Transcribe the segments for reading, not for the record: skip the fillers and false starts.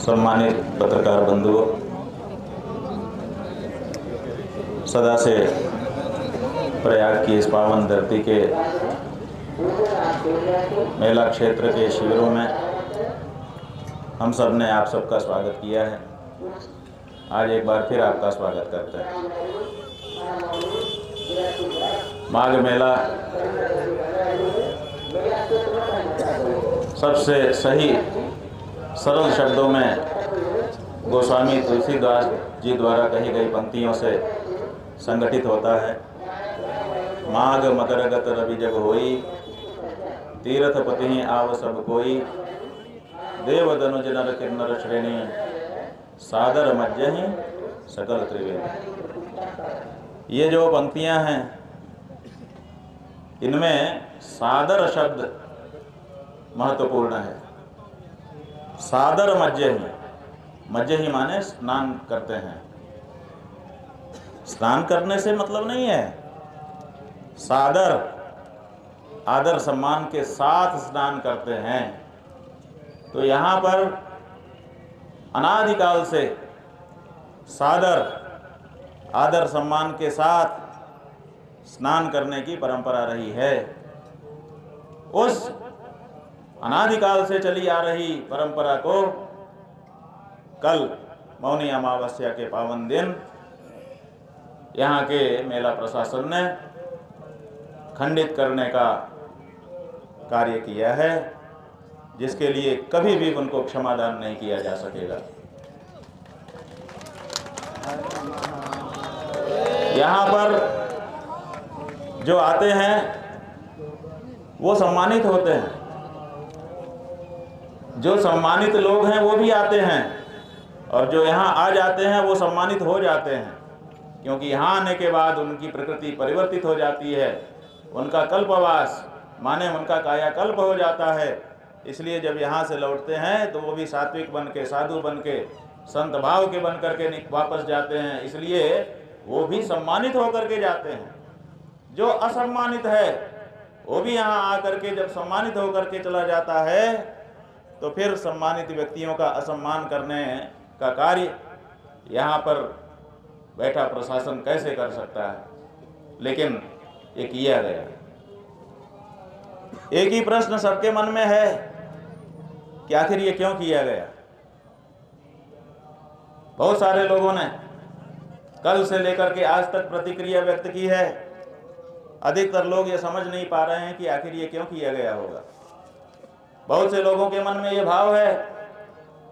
सम्मानित पत्रकार बंधुओं, सदा से प्रयाग की इस पावन धरती के मेला क्षेत्र के शिविरों में हम सब ने आप सबका स्वागत किया है। आज एक बार फिर आपका स्वागत करते हैं। माघ मेला सबसे सही सरल शब्दों में गोस्वामी तुलसीदास जी द्वारा कही गई पंक्तियों से संगठित होता है। माघ मकरगत रवि जब होई, तीर्थ पति आव सब कोई, देव दनुज नर किन्नर श्रेणी, सादर मज्जहि सकल त्रिवेणी। ये जो पंक्तियां हैं, इनमें सादर शब्द महत्वपूर्ण है। सादर मज्जहि, मज्जहि माने स्नान करते हैं। स्नान करने से मतलब नहीं है, सादर आदर सम्मान के साथ स्नान करते हैं। तो यहाँ पर अनादिकाल से सादर आदर सम्मान के साथ स्नान करने की परंपरा रही है। उस अनादिकाल से चली आ रही परंपरा को कल मौनी अमावस्या के पावन दिन यहाँ के मेला प्रशासन ने खंडित करने का कार्य किया है, जिसके लिए कभी भी उनको क्षमादान नहीं किया जा सकेगा। यहाँ पर जो आते हैं वो सम्मानित होते हैं, जो सम्मानित लोग हैं वो भी आते हैं, और जो यहाँ आ जाते हैं वो सम्मानित हो जाते हैं, क्योंकि यहाँ आने के बाद उनकी प्रकृति परिवर्तित हो जाती है, उनका कल्पवास माने उनका कायाकल्प हो जाता है। इसलिए जब यहाँ से लौटते हैं तो वो भी सात्विक बन के, साधु बन के, संत भाव के बन करके वापस जाते हैं। इसलिए वो भी सम्मानित होकर के जाते हैं। जो असम्मानित है वो भी यहाँ आकर के जब सम्मानित होकर के चला जाता है, तो फिर सम्मानित व्यक्तियों का असम्मान करने का कार्य यहाँ पर बैठा प्रशासन कैसे कर सकता है। लेकिन ये किया गया। एक ही प्रश्न सबके मन में है कि आखिर ये क्यों किया गया। बहुत सारे लोगों ने कल से लेकर के आज तक प्रतिक्रिया व्यक्त की है। अधिकतर लोग ये समझ नहीं पा रहे हैं कि आखिर ये क्यों किया गया होगा। बहुत से लोगों के मन में ये भाव है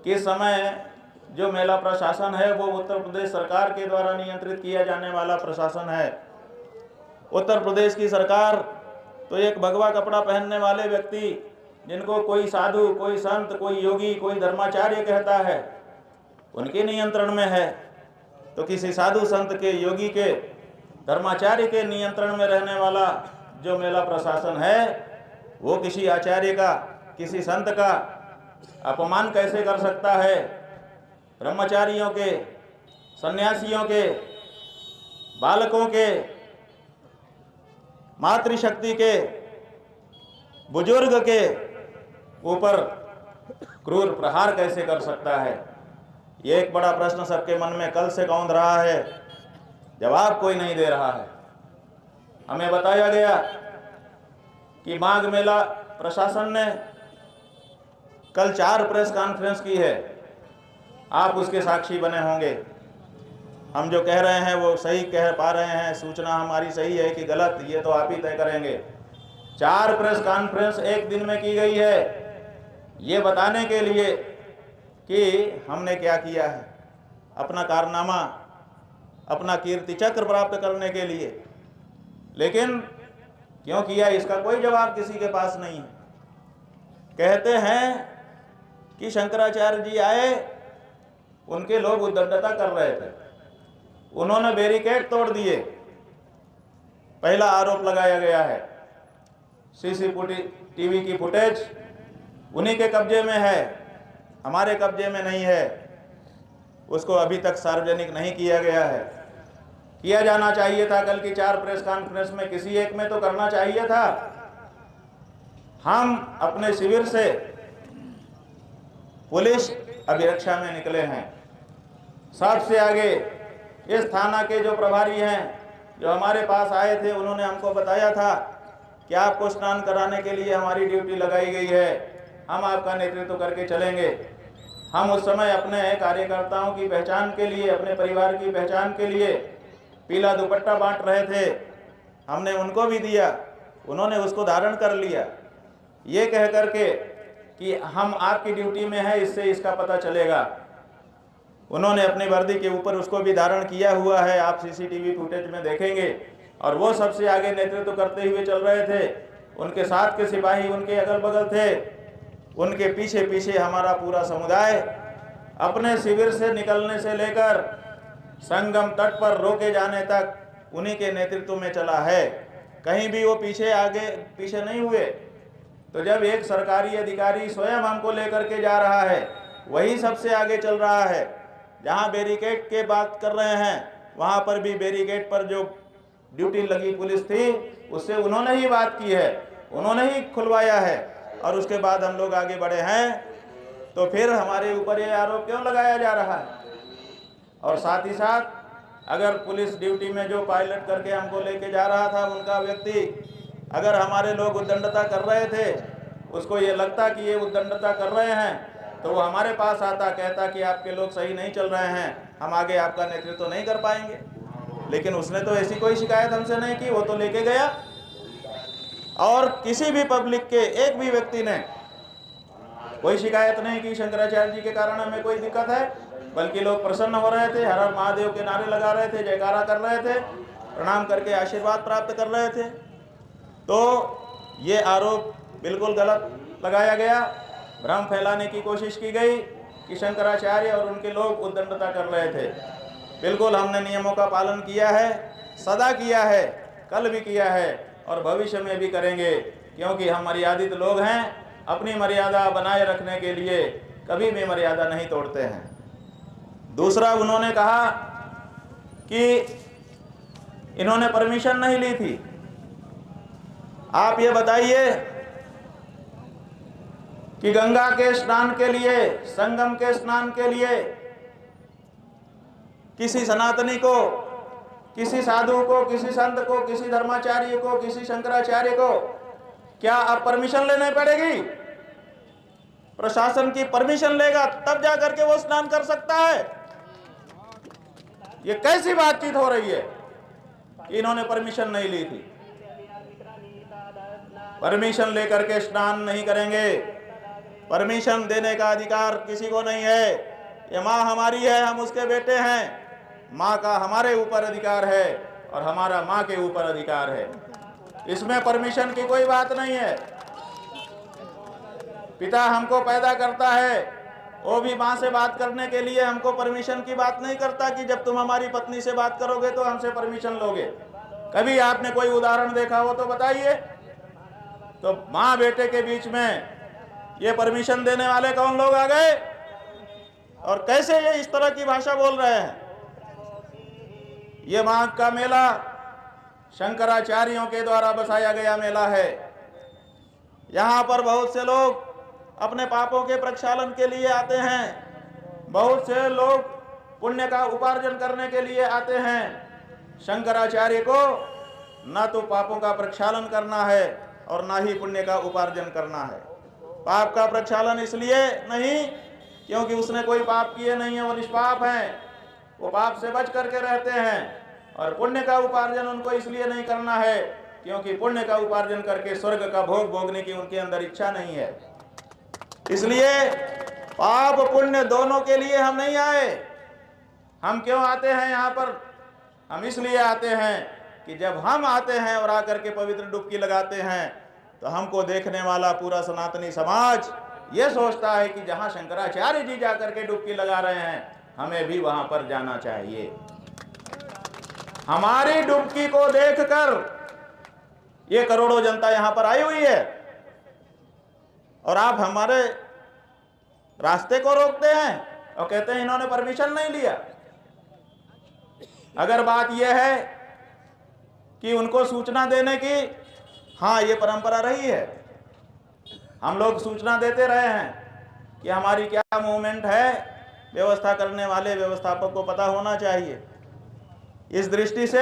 कि इस समय जो मेला प्रशासन है वो उत्तर प्रदेश सरकार के द्वारा नियंत्रित किया जाने वाला प्रशासन है। उत्तर प्रदेश की सरकार तो एक भगवा कपड़ा पहनने वाले व्यक्ति, जिनको कोई साधु, कोई संत, कोई योगी, कोई धर्माचार्य कहता है, उनके नियंत्रण में है। तो किसी साधु संत के, योगी के, धर्माचार्य के नियंत्रण में रहने वाला जो मेला प्रशासन है, वो किसी आचार्य का, किसी संत का अपमान कैसे कर सकता है। ब्रह्मचारियों के, सन्यासियों के, बालकों के, मातृशक्ति के, बुजुर्ग के ऊपर क्रूर प्रहार कैसे कर सकता है। ये एक बड़ा प्रश्न सबके मन में कल से कौंध रहा है। जवाब कोई नहीं दे रहा है। हमें बताया गया कि माघ मेला प्रशासन ने कल 4 प्रेस कॉन्फ्रेंस की है। आप उसके साक्षी बने होंगे। हम जो कह रहे हैं वो सही कह पा रहे हैं, सूचना हमारी सही है कि गलत, ये तो आप ही तय करेंगे। 4 प्रेस कॉन्फ्रेंस एक दिन में की गई है, ये बताने के लिए कि हमने क्या किया है, अपना कारनामा, अपना कीर्ति चक्र प्राप्त करने के लिए। लेकिन क्यों किया, इसका कोई जवाब किसी के पास नहीं है। कहते हैं कि शंकराचार्य जी आए, उनके लोग उद्दंडता कर रहे थे, उन्होंने बैरिकेड तोड़ दिए। पहला आरोप लगाया गया है। सीसीटीवी की फुटेज उन्हीं के कब्जे में है, हमारे कब्जे में नहीं है। उसको अभी तक सार्वजनिक नहीं किया गया है। किया जाना चाहिए था। कल की 4 प्रेस कॉन्फ्रेंस में किसी एक में तो करना चाहिए था। हम अपने शिविर से पुलिस अभिरक्षा में निकले हैं। सबसे आगे इस थाना के जो प्रभारी हैं, जो हमारे पास आए थे, उन्होंने हमको बताया था कि आपको स्नान कराने के लिए हमारी ड्यूटी लगाई गई है, हम आपका नेतृत्व करके चलेंगे। हम उस समय अपने कार्यकर्ताओं की पहचान के लिए, अपने परिवार की पहचान के लिए पीला दुपट्टा बांट रहे थे। हमने उनको भी दिया, उन्होंने उसको धारण कर लिया, ये कह करके कि हम आपकी ड्यूटी में हैं, इससे इसका पता चलेगा। उन्होंने अपनी वर्दी के ऊपर उसको भी धारण किया हुआ है, आप सीसीटीवी फुटेज में देखेंगे। और वो सबसे आगे नेतृत्व करते हुए चल रहे थे, उनके साथ के सिपाही उनके अगल बगल थे, उनके पीछे पीछे हमारा पूरा समुदाय अपने शिविर से निकलने से लेकर संगम तट पर रोके जाने तक उन्हीं के नेतृत्व में चला है। कहीं भी वो पीछे आगे पीछे नहीं हुए। तो जब एक सरकारी अधिकारी स्वयं हमको लेकर के जा रहा है, वही सबसे आगे चल रहा है। जहां बैरिकेड के बात कर रहे हैं, वहां पर भी बैरिकेड पर जो ड्यूटी लगी पुलिस थी, उससे उन्होंने ही बात की है, उन्होंने ही खुलवाया है, और उसके बाद हम लोग आगे बढ़े हैं। तो फिर हमारे ऊपर ये आरोप क्यों लगाया जा रहा है? और साथ ही साथ अगर पुलिस ड्यूटी में जो पायलट करके हमको लेके जा रहा था, उनका व्यक्ति, अगर हमारे लोग उद्दंडता कर रहे थे, उसको ये लगता कि ये उद्दंडता कर रहे हैं, तो वो हमारे पास आता, कहता कि आपके लोग सही नहीं चल रहे हैं, हम आगे आपका नेतृत्व नहीं कर पाएंगे। लेकिन उसने तो ऐसी कोई शिकायत हमसे नहीं की, वो तो लेके गया। और किसी भी पब्लिक के एक भी व्यक्ति ने कोई शिकायत नहीं की शंकराचार्य जी के कारण हमें कोई दिक्कत है, बल्कि लोग प्रसन्न हो रहे थे, हर हर महादेव के नारे लगा रहे थे, जयकारा कर रहे थे, प्रणाम करके आशीर्वाद प्राप्त कर रहे थे। तो ये आरोप बिल्कुल गलत लगाया गया, भ्रम फैलाने की कोशिश की गई कि शंकराचार्य और उनके लोग उद्दंडता कर रहे थे। बिल्कुल हमने नियमों का पालन किया है, सदा किया है, कल भी किया है और भविष्य में भी करेंगे, क्योंकि हम मर्यादित लोग हैं। अपनी मर्यादा बनाए रखने के लिए कभी भी मर्यादा नहीं तोड़ते हैं। दूसरा, उन्होंने कहा कि इन्होंने परमिशन नहीं ली थी। आप ये बताइए कि गंगा के स्नान के लिए, संगम के स्नान के लिए किसी सनातनी को, किसी साधु को, किसी संत को, किसी धर्माचार्य को, किसी शंकराचार्य को क्या अब परमिशन लेने पड़ेगी? प्रशासन की परमिशन लेगा तब जा करके वो स्नान कर सकता है। ये कैसी बातचीत हो रही है कि इन्होंने परमिशन नहीं ली थी? परमिशन लेकर के स्नान नहीं करेंगे। परमिशन देने का अधिकार किसी को नहीं है। ये माँ हमारी है, हम उसके बेटे हैं। माँ का हमारे ऊपर अधिकार है और हमारा माँ के ऊपर अधिकार है। इसमें परमिशन की कोई बात नहीं है। पिता हमको पैदा करता है, वो भी माँ से बात करने के लिए हमको परमिशन की बात नहीं करता कि जब तुम हमारी पत्नी से बात करोगे तो हमसे परमिशन लोगे। कभी आपने कोई उदाहरण देखा हो तो बताइए। तो माँ बेटे के बीच में ये परमिशन देने वाले कौन लोग आ गए और कैसे ये इस तरह की भाषा बोल रहे हैं? ये माघ का मेला शंकराचार्यों के द्वारा बसाया गया मेला है। यहाँ पर बहुत से लोग अपने पापों के प्रक्षालन के लिए आते हैं, बहुत से लोग पुण्य का उपार्जन करने के लिए आते हैं। शंकराचार्य को न तो पापों का प्रक्षालन करना है और ना ही पुण्य का उपार्जन करना है। पाप का प्रक्षालन इसलिए नहीं क्योंकि उसने कोई पाप किए नहीं है, वो निष्पाप हैं, वो पाप से बच करके रहते हैं। और पुण्य का उपार्जन उनको इसलिए नहीं करना है क्योंकि पुण्य का उपार्जन करके स्वर्ग का भोग भोगने की उनके अंदर इच्छा नहीं है। इसलिए पाप पुण्य दोनों के लिए हम नहीं आए। हम क्यों आते हैं यहाँ पर? हम इसलिए आते हैं कि जब हम आते हैं और आकर के पवित्र डुबकी लगाते हैं तो हमको देखने वाला पूरा सनातनी समाज ये सोचता है कि जहाँ शंकराचार्य जी जाकर के डुबकी लगा रहे हैं, हमें भी वहां पर जाना चाहिए। हमारी डुबकी को देखकर ये करोड़ों जनता यहां पर आई हुई है और आप हमारे रास्ते को रोकते हैं और कहते हैं इन्होंने परमिशन नहीं लिया। अगर बात यह है कि उनको सूचना देने की, हाँ ये परंपरा रही है, हम लोग सूचना देते रहे हैं कि हमारी क्या मूवमेंट है, व्यवस्था करने वाले व्यवस्थापक को पता होना चाहिए। इस दृष्टि से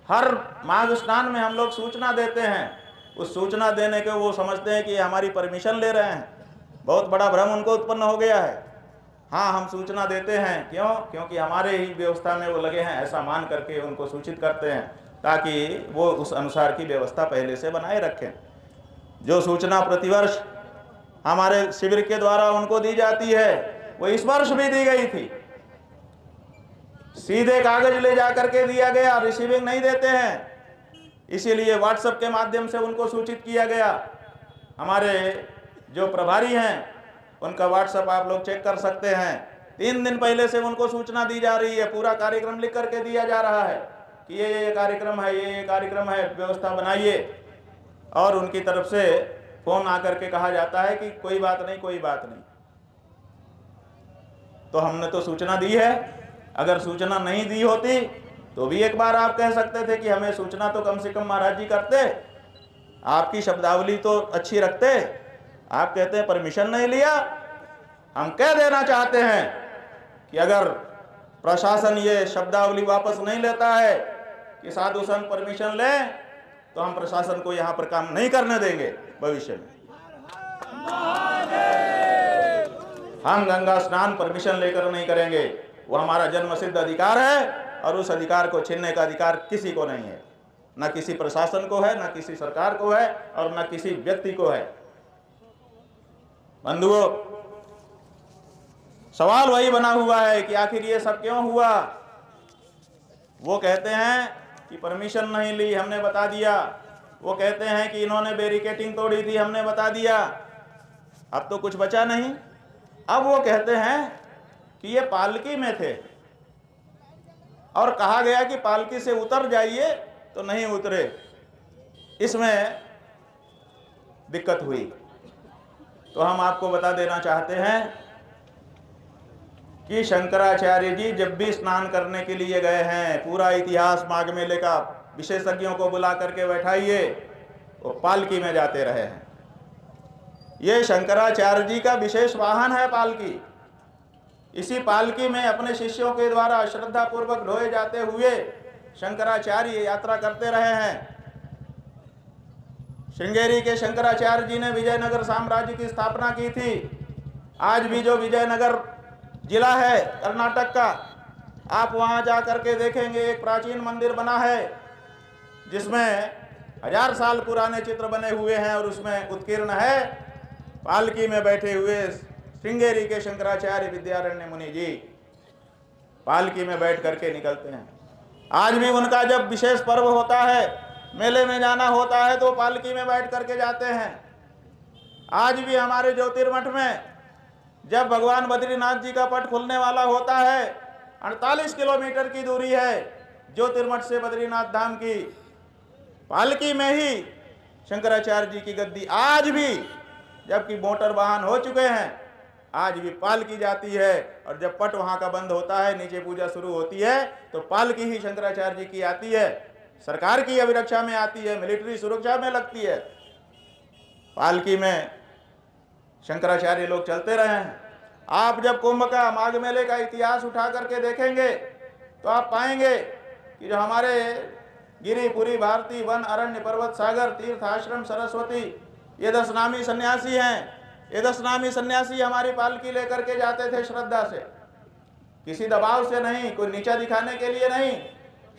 हर माघ स्नान में हम लोग सूचना देते हैं। उस सूचना देने के वो समझते हैं कि हमारी परमिशन ले रहे हैं। बहुत बड़ा भ्रम उनको उत्पन्न हो गया है। हाँ, हम सूचना देते हैं, क्यों? क्योंकि हमारे ही व्यवस्था में वो लगे हैं, ऐसा मान करके उनको सूचित करते हैं, ताकि वो उस अनुसार की व्यवस्था पहले से बनाए रखें। जो सूचना प्रतिवर्ष हमारे शिविर के द्वारा उनको दी जाती है, वो इस वर्ष भी दी गई थी। सीधे कागज ले जाकर के दिया गया, रिसीविंग नहीं देते हैं, इसीलिए व्हाट्सएप के माध्यम से उनको सूचित किया गया। हमारे जो प्रभारी हैं उनका व्हाट्सएप आप लोग चेक कर सकते हैं। 3 दिन पहले से उनको सूचना दी जा रही है, पूरा कार्यक्रम लिख करके दिया जा रहा है कि ये कार्यक्रम है, ये कार्यक्रम है, व्यवस्था बनाइए। और उनकी तरफ से फोन आकर के कहा जाता है कि कोई बात नहीं, कोई बात नहीं। तो हमने तो सूचना दी है। अगर सूचना नहीं दी होती तो भी एक बार आप कह सकते थे कि हमें सूचना तो कम से कम महाराज जी करते, आपकी शब्दावली तो अच्छी रखते। आप कहते हैं परमिशन नहीं लिया। हम कह देना चाहते हैं कि अगर प्रशासन ये शब्दावली वापस नहीं लेता है कि साधु संघ परमिशन ले, तो हम प्रशासन को यहाँ पर काम नहीं करने देंगे भविष्य में। हम गंगा स्नान परमिशन लेकर नहीं करेंगे। वो हमारा जन्म सिद्ध अधिकार है और उस अधिकार को छीनने का अधिकार किसी को नहीं है, ना किसी प्रशासन को है, ना किसी सरकार को है, और ना किसी व्यक्ति को है। बंधुओं, सवाल वही बना हुआ है कि आखिर ये सब क्यों हुआ। वो कहते हैं कि परमिशन नहीं ली, हमने बता दिया। वो कहते हैं कि इन्होंने बैरिकेटिंग तोड़ी थी, हमने बता दिया। अब तो कुछ बचा नहीं। अब वो कहते हैं कि ये पालकी में थे और कहा गया कि पालकी से उतर जाइए, तो नहीं उतरे, इसमें दिक्कत हुई। तो हम आपको बता देना चाहते हैं कि शंकराचार्य जी जब भी स्नान करने के लिए गए हैं, पूरा इतिहास माघ मेले का विशेषज्ञों को बुला करके बैठाइए, वो पालकी में जाते रहे हैं। ये शंकराचार्य जी का विशेष वाहन है पालकी। इसी पालकी में अपने शिष्यों के द्वारा श्रद्धा पूर्वक ढोए जाते हुए शंकराचार्य यात्रा करते रहे हैं। श्रृंगेरी के शंकराचार्य जी ने विजयनगर साम्राज्य की स्थापना की थी। आज भी जो विजयनगर जिला है कर्नाटक का, आप वहां जा करके देखेंगे एक प्राचीन मंदिर बना है जिसमें 1000 साल पुराने चित्र बने हुए हैं, और उसमें उत्कीर्ण है पालकी में बैठे हुए श्रृंगेरी के शंकराचार्य विद्यारण्य मुनि जी। पालकी में बैठ करके निकलते हैं। आज भी उनका जब विशेष पर्व होता है, मेले में जाना होता है, तो पालकी में बैठ करके जाते हैं। आज भी हमारे ज्योतिर्मठ में जब भगवान बद्रीनाथ जी का पट खुलने वाला होता है, 48 किलोमीटर की दूरी है ज्योतिर्मठ से बद्रीनाथ धाम की, पालकी में ही शंकराचार्य जी की गद्दी आज भी, जबकि मोटर वाहन हो चुके हैं, आज भी पालकी जाती है। और जब पट वहां का बंद होता है, नीचे पूजा शुरू होती है, तो पालकी ही शंकराचार्य जी की आती है। सरकार की अभिरक्षा में आती है, मिलिट्री सुरक्षा में लगती है। पालकी में शंकराचार्य लोग चलते रहे हैं। आप जब कुंभ का, माघ मेले का इतिहास उठा करके देखेंगे तो आप पाएंगे कि जो हमारे गिरी, पुरी, भारती, वन, अरण्य, पर्वत, सागर, तीर्थ, आश्रम, सरस्वती, ये 10 नामी सन्यासी हैं। ये 10 नामी सन्यासी हमारी पालकी लेकर के जाते थे श्रद्धा से, किसी दबाव से नहीं, कोई नीचा दिखाने के लिए नहीं,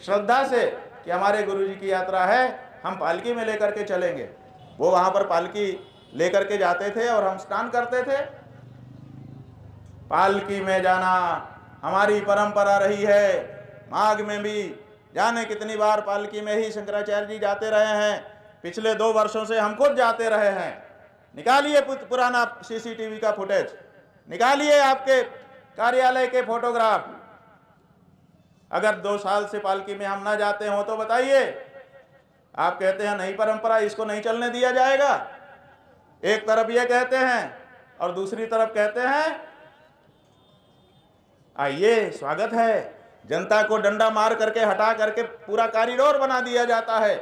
श्रद्धा से कि हमारे गुरुजी की यात्रा है, हम पालकी में लेकर के चलेंगे। वो वहां पर पालकी लेकर के जाते थे और हम स्नान करते थे। पालकी में जाना हमारी परंपरा रही है। माघ में भी जाने कितनी बार पालकी में ही शंकराचार्य जी जाते रहे हैं। पिछले 2 वर्षों से हम खुद जाते रहे हैं। निकालिए पुराना सीसीटीवी का फुटेज, निकालिए आपके कार्यालय के फोटोग्राफ। अगर 2 साल से पालकी में हम ना जाते हो तो बताइए। आप कहते हैं नहीं परंपरा, इसको नहीं चलने दिया जाएगा। एक तरफ ये कहते हैं और दूसरी तरफ कहते हैं आइए स्वागत है। जनता को डंडा मार करके हटा करके पूरा कॉरिडोर बना दिया जाता है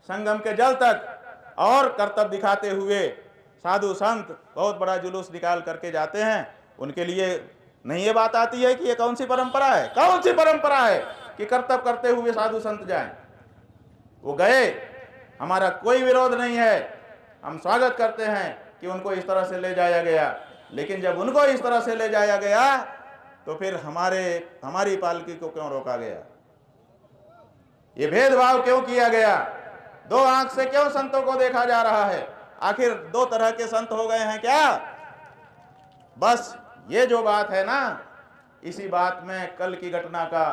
संगम के जल तक, और कर्तव्य दिखाते हुए साधु संत बहुत बड़ा जुलूस निकाल करके जाते हैं, उनके लिए नहीं ये बात आती है कि ये कौन सी परंपरा है, कौन सी परंपरा है कि कर्तव्य करते हुए साधु संत जाएं। वो गए, हमारा कोई विरोध नहीं है, हम स्वागत करते हैं कि उनको इस तरह से ले जाया गया। लेकिन जब उनको इस तरह से ले जाया गया तो फिर हमारी पालकी को क्यों रोका गया? ये भेदभाव क्यों किया गया? दो आंख से क्यों संतों को देखा जा रहा है? आखिर दो तरह के संत हो गए हैं क्या? बस ये जो बात है ना, इसी बात में कल की घटना का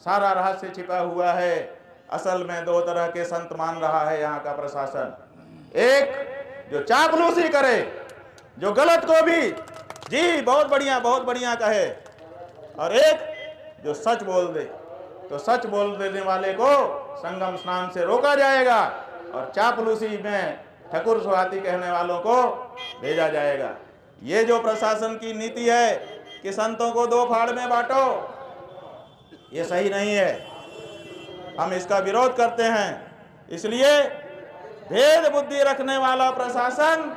सारा रहस्य छिपा हुआ है। असल में दो तरह के संत मान रहा है यहाँ का प्रशासन। एक जो चापलूसी करे, जो गलत को भी जी बहुत बढ़िया कहे, और एक जो सच बोल दे। तो सच बोल देने वाले को संगम स्नान से रोका जाएगा और चापलूसी में ठकुर सुहाती कहने वालों को भेजा जाएगा। ये जो प्रशासन की नीति है कि संतों को दो फाड़ में बांटो, ये सही नहीं है, हम इसका विरोध करते हैं। इसलिए भेद बुद्धि रखने वाला प्रशासन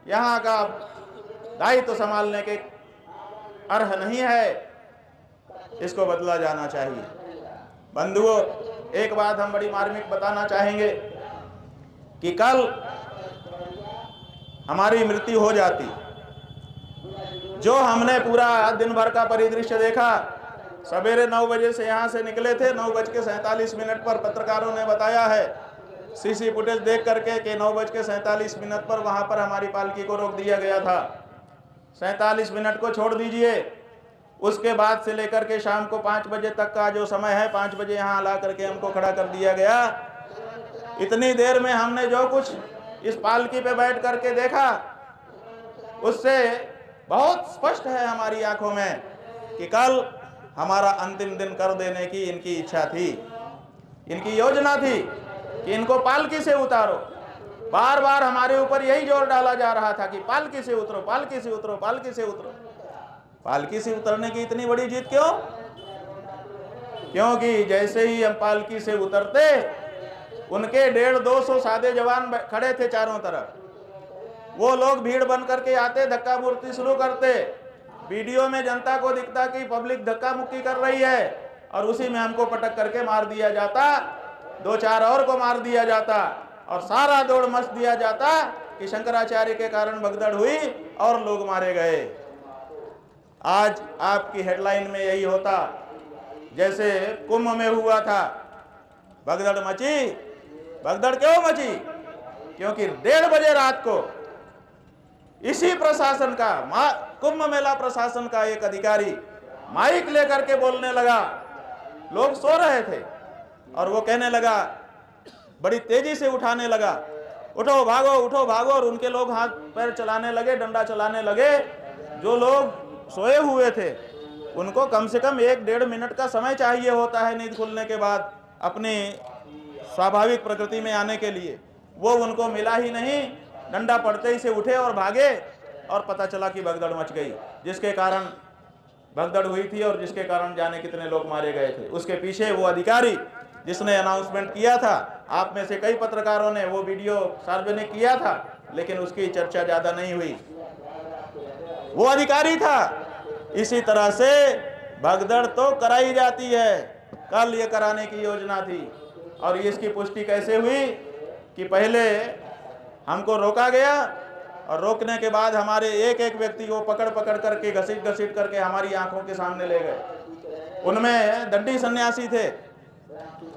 यहाँ का दायित्व संभालने के अर्ह नहीं है, इसको बदला जाना चाहिए। बंधुओं, एक बात हम बड़ी मार्मिक बताना चाहेंगे कि कल हमारी मृत्यु हो जाती, जो हमने पूरा दिन भर का परिदृश्य देखा, सवेरे 9 बजे से यहाँ से निकले थे, 9:47 पर पत्रकारों ने बताया है सीसी फुटेज देख करके कि 9:47 पर वहाँ पर हमारी पालकी को रोक दिया गया था। 47 मिनट को छोड़ दीजिए, उसके बाद से लेकर के शाम को 5 बजे तक का जो समय है, 5 बजे यहाँ ला करके हमको खड़ा कर दिया गया। इतनी देर में हमने जो कुछ इस पालकी पे बैठ करके देखा, उससे बहुत स्पष्ट है हमारी आंखों में कि कल हमारा अंतिम दिन कर देने की इनकी इच्छा थी, इनकी योजना थी कि इनको पालकी से उतारो। बार बार हमारे ऊपर यही जोर डाला जा रहा था कि पालकी से उतरो, पालकी से उतरो, पालकी से उतरो। पालकी से उतरने की इतनी बड़ी जिद क्यों? क्योंकि जैसे ही हम पालकी से उतरते, उनके 150-200 सादे जवान खड़े थे चारों तरफ। वो लोग भीड़ बन करके आते, धक्का मुक्की शुरू करते। वीडियो में जनता को दिखता कि पब्लिक धक्का मुक्की कर रही है, और उसी में हमको पटक करके मार दिया जाता, 2-4 और को मार दिया जाता, और सारा दौड़ मच दिया जाता कि शंकराचार्य के कारण भगदड़ हुई और लोग मारे गए। आज आपकी हेडलाइन में यही होता जैसे कुंभ में हुआ था, भगदड़ मची। भगदड़ क्यों मची? क्योंकि 1:30 बजे रात को इसी प्रशासन का, कुंभ मेला प्रशासन का एक अधिकारी माइक लेकर के बोलने लगा। लोग सो रहे थे और वो कहने लगा, बड़ी तेजी से उठाने लगा, उठो भागो, उठो भागो, और उनके लोग हाथ पैर चलाने लगे, डंडा चलाने लगे। जो लोग सोए हुए थे उनको कम से कम 1-1.5 मिनट का समय चाहिए होता है नींद खुलने के बाद अपनी स्वाभाविक प्रकृति में आने के लिए, वो उनको मिला ही नहीं। डंडा पड़ते ही से उठे और भागे, और पता चला कि भगदड़ मच गई, जिसके कारण भगदड़ हुई थी और जिसके कारण जाने कितने लोग मारे गए थे। उसके पीछे वो अधिकारी जिसने अनाउंसमेंट किया था, आप में से कई पत्रकारों ने वो वीडियो सार्वजनिक किया था, लेकिन उसकी चर्चा ज्यादा नहीं हुई, वो अधिकारी था। इसी तरह से भगदड़ तो कराई जाती है, कल ये कराने की योजना थी। और इसकी पुष्टि कैसे हुई कि पहले हमको रोका गया, और रोकने के बाद हमारे एक एक व्यक्ति को पकड़ पकड़ करके घसीट करके हमारी आंखों के सामने ले गए। उनमें दंडी सन्यासी थे,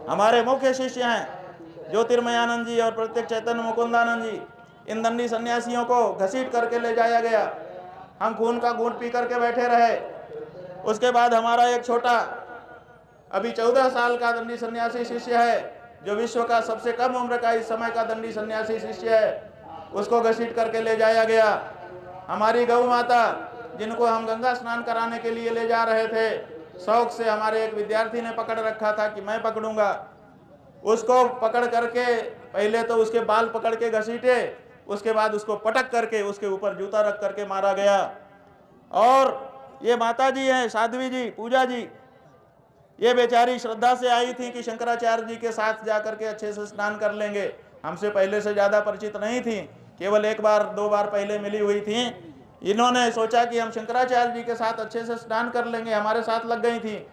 हमारे मुख्य शिष्य हैं ज्योतिर्मयानंद जी और प्रत्यक्ष चैतन्य मुकुंदानंद जी। इन दंडी सन्यासियों को घसीट करके ले जाया गया। हम खून का घूंट पी करके बैठे रहे। उसके बाद हमारा एक छोटा अभी 14 साल का दंडी सन्यासी शिष्य है, जो विश्व का सबसे कम उम्र का इस समय का दंडी सन्यासी शिष्य है, उसको घसीट करके ले जाया गया। हमारी गौ माता, जिनको हम गंगा स्नान कराने के लिए ले जा रहे थे, शौक से हमारे एक विद्यार्थी ने पकड़ रखा था कि मैं पकड़ूंगा, उसको पकड़ करके पहले तो उसके बाल पकड़ के घसीटे, उसके बाद उसको पटक करके उसके ऊपर जूता रख करके मारा गया। और ये माता जी हैं, साध्वी जी, पूजा जी, ये बेचारी श्रद्धा से आई थी कि शंकराचार्य जी के साथ जाकर के अच्छे से स्नान कर लेंगे, हमसे पहले से ज़्यादा परिचित नहीं थी। केवल एक बार दो बार पहले मिली हुई थी। इन्होंने सोचा कि हम शंकराचार्य जी के साथ अच्छे से स्नान कर लेंगे, हमारे साथ लग गई थी।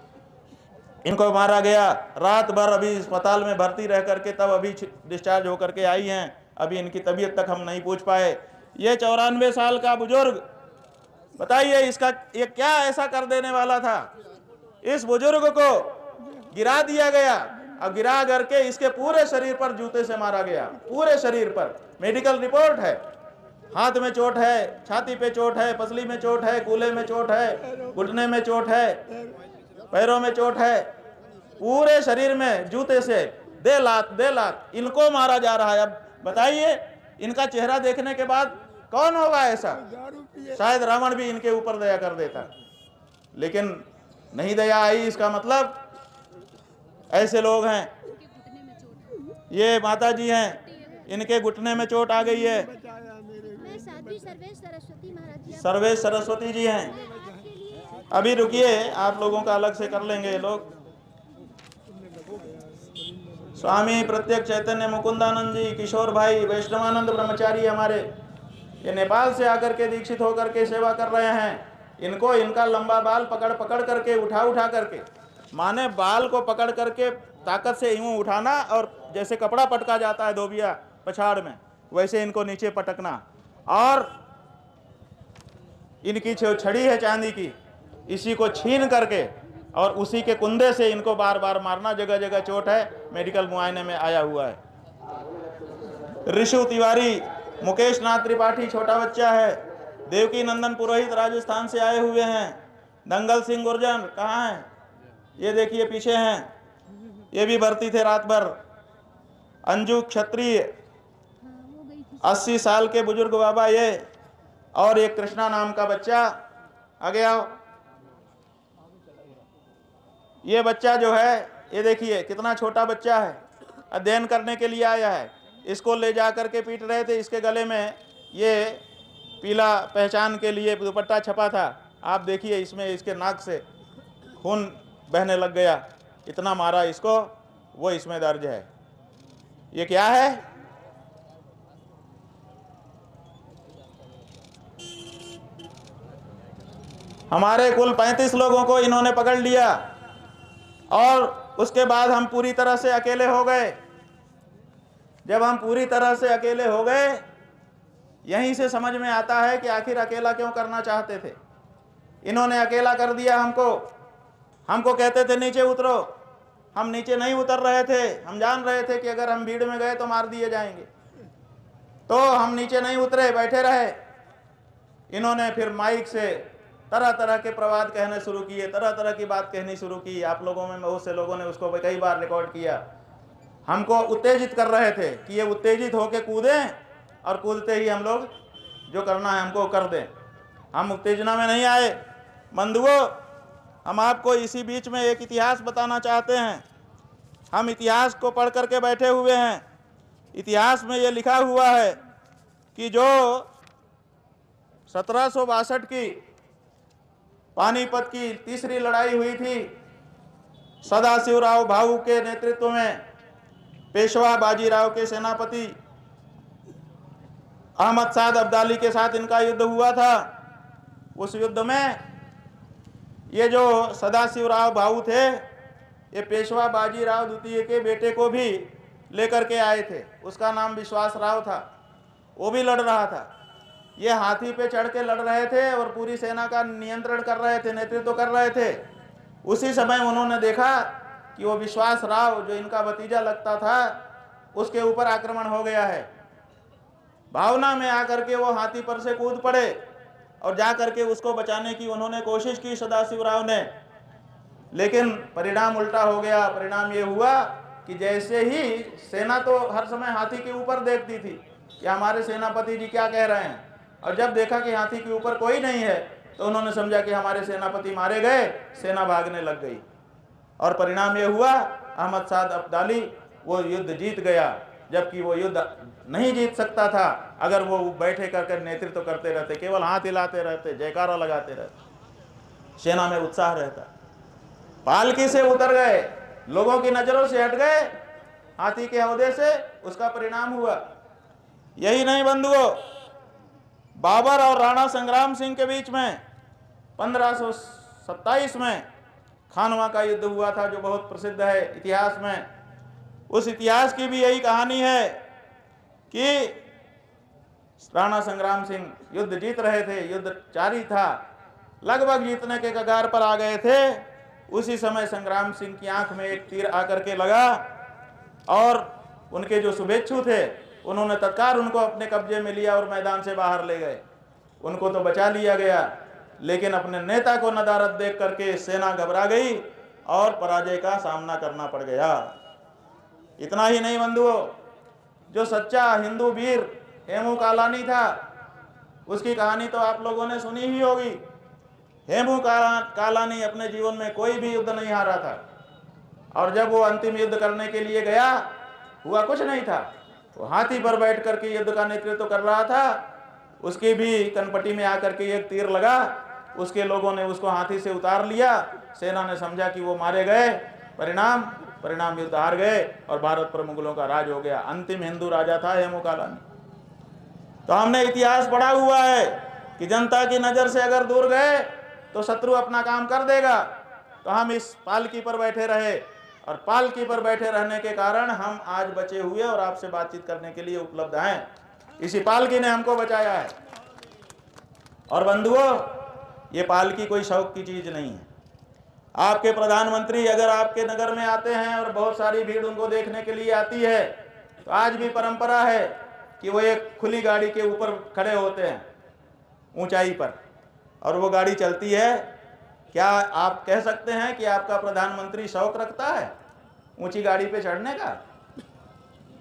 इनको मारा गया। रात भर अभी अस्पताल में भर्ती रह करके तब अभी डिस्चार्ज होकर के आई हैं। अभी इनकी तबीयत तक हम नहीं पूछ पाए। ये 94 साल का बुजुर्ग, बताइए इसका ये क्या ऐसा कर देने वाला था। इस बुजुर्ग को गिरा दिया गया। अब गिरा करके इसके पूरे शरीर पर जूते से मारा गया, पूरे शरीर पर। मेडिकल रिपोर्ट है, हाथ में चोट है, छाती पे चोट है, पसली में चोट है, कूल्हे में चोट है, घुटने में चोट है, पैरों में चोट है, पूरे शरीर में जूते से दे लात इनको मारा जा रहा है। अब बताइए इनका चेहरा देखने के बाद कौन होगा ऐसा। शायद रावण भी इनके ऊपर दया कर देता, लेकिन नहीं दया आई। इसका मतलब ऐसे लोग हैं। ये माता जी हैं, इनके घुटने में चोट आ गई है। सर्वेश सरस्वती जी हैं। अभी रुकिए, आप लोगों का अलग से कर लेंगे ये लोग। स्वामी प्रत्यक्ष चैतन्य मुकुंदानंद जी, किशोर भाई, वैष्णवानंद ब्रह्मचारी हमारे, ये नेपाल से आकर के दीक्षित होकर के सेवा कर रहे हैं। इनको इनका लंबा बाल पकड़ करके उठा करके, माने बाल को पकड़ करके ताकत से यूं उठाना, और जैसे कपड़ा पटका जाता है धोबिया पछाड़ में, वैसे इनको नीचे पटकना। और इनकी छड़ी है चांदी की, इसी को छीन करके और उसी के कुंदे से इनको बार बार मारना। जगह जगह चोट है, मेडिकल मुआयने में आया हुआ है। ऋषु तिवारी, मुकेश नाथ त्रिपाठी छोटा बच्चा है। देवकी नंदन पुरोहित राजस्थान से आए हुए हैं। दंगल सिंह गुर्जर कहाँ हैं? ये देखिए पीछे हैं, ये भी भर्ती थे रात भर। अंजू क्षत्रिय 80 साल के बुजुर्ग बाबा ये, और एक कृष्णा नाम का बच्चा। आगे आओ। ये बच्चा जो है, ये देखिए कितना छोटा बच्चा है, अध्ययन करने के लिए आया है। इसको ले जा करके पीट रहे थे। इसके गले में ये पीला पहचान के लिए दुपट्टा छपा था। आप देखिए इसमें इसके नाक से खून बहने लग गया, इतना मारा इसको, वो इसमें दर्ज है। ये क्या है? हमारे कुल 35 लोगों को इन्होंने पकड़ लिया, और उसके बाद हम पूरी तरह से अकेले हो गए। जब हम पूरी तरह से अकेले हो गए, यहीं से समझ में आता है कि आखिर अकेला क्यों करना चाहते थे। इन्होंने अकेला कर दिया हमको कहते थे नीचे उतरो, हम नीचे नहीं उतर रहे थे। हम जान रहे थे कि अगर हम भीड़ में गए तो मार दिए जाएंगे, तो हम नीचे नहीं उतरे, बैठे रहे। इन्होंने फिर माइक से तरह तरह के प्रवाद कहने शुरू किए, तरह तरह की बात कहनी शुरू की। आप लोगों में बहुत से लोगों ने उसको कई बार रिकॉर्ड किया। हमको उत्तेजित कर रहे थे कि ये उत्तेजित होके कूदें, और कूदते ही हम लोग जो करना है हमको कर दें। हम उत्तेजना में नहीं आए। बंधुओं, हम आपको इसी बीच में एक इतिहास बताना चाहते हैं। हम इतिहास को पढ़ करके बैठे हुए हैं। इतिहास में ये लिखा हुआ है कि जो 1762 की पानीपत की तीसरी लड़ाई हुई थी, सदाशिवराव भाऊ के नेतृत्व में, पेशवा बाजीराव के सेनापति अहमद साद अब्दाली के साथ इनका युद्ध हुआ था। उस युद्ध में ये जो सदाशिवराव भाऊ थे, ये पेशवा बाजीराव द्वितीय के बेटे को भी लेकर के आए थे। उसका नाम विश्वास राव था, वो भी लड़ रहा था। ये हाथी पे चढ़ के लड़ रहे थे और पूरी सेना का नियंत्रण कर रहे थे, नेतृत्व कर रहे थे। उसी समय उन्होंने देखा कि वो विश्वास राव जो इनका भतीजा लगता था, उसके ऊपर आक्रमण हो गया है। भावना में आकर के वो हाथी पर से कूद पड़े और जा करके उसको बचाने की उन्होंने कोशिश की सदाशिवराव ने, लेकिन परिणाम उल्टा हो गया। परिणाम ये हुआ कि जैसे ही सेना तो हर समय हाथी के ऊपर देखती थी कि हमारे सेनापति जी क्या कह रहे हैं, और जब देखा कि हाथी के ऊपर कोई नहीं है तो उन्होंने समझा कि हमारे सेनापति मारे गए, सेना भागने लग गई। और परिणाम ये हुआ, अहमद साद अब्दाली वो युद्ध जीत गया, जबकि वो युद्ध नहीं जीत सकता था अगर वो बैठे करके नेतृत्व करते रहते, केवल हाथ हिलाते रहते, जयकारा लगाते रहते, सेना में उत्साह रहता। पालकी से उतर गए, लोगों की नजरों से हट गए, हाथी के हौदे से, उसका परिणाम हुआ यही नहीं बंधुओं, बाबर और राणा संग्राम सिंह के बीच में 1527 में खानवा का युद्ध हुआ था, जो बहुत प्रसिद्ध है इतिहास में। उस इतिहास की भी यही कहानी है कि राणा संग्राम सिंह युद्ध जीत रहे थे, युद्ध जारी था, लगभग जीतने के कगार पर आ गए थे। उसी समय संग्राम सिंह की आंख में एक तीर आकर के लगा और उनके जो शुभेच्छु थे उन्होंने तत्काल उनको अपने कब्जे में लिया और मैदान से बाहर ले गए। उनको तो बचा लिया गया, लेकिन अपने नेता को नदारद देख करके सेना घबरा गई और पराजय का सामना करना पड़ गया। इतना ही नहीं बंधुओं, जो सच्चा हिंदू वीर हेमू कालानी था, उसकी कहानी तो आप लोगों ने सुनी ही होगी। हेमू कालानी अपने जीवन में कोई भी युद्ध नहीं हारा था, और जब वो अंतिम युद्ध करने के लिए गया, हुआ कुछ नहीं था। वो हाथी पर बैठ करके युद्ध का नेतृत्व कर रहा था, उसकी भी कनपटी में आकर के एक तीर लगा, उसके लोगों ने उसको हाथी से उतार लिया। सेना ने समझा कि वो मारे गए, परिणाम युद्ध हार गए और भारत पर मुगलों का राज हो गया। अंतिम हिंदू राजा था हेमू कालानी। तो हमने इतिहास पढ़ा हुआ है कि जनता की नजर से अगर दूर गए तो शत्रु अपना काम कर देगा। तो हम इस पालकी पर बैठे रहे, और पालकी पर बैठे रहने के कारण हम आज बचे हुए और आपसे बातचीत करने के लिए उपलब्ध हैं। इसी पालकी ने हमको बचाया है। और बंधुओं, ये पालकी कोई शौक की चीज नहीं है। आपके प्रधानमंत्री अगर आपके नगर में आते हैं और बहुत सारी भीड़ उनको देखने के लिए आती है, तो आज भी परंपरा है कि वो एक खुली गाड़ी के ऊपर खड़े होते हैं ऊंचाई पर, और वो गाड़ी चलती है। क्या आप कह सकते हैं कि आपका प्रधानमंत्री शौक रखता है ऊंची गाड़ी पे चढ़ने का?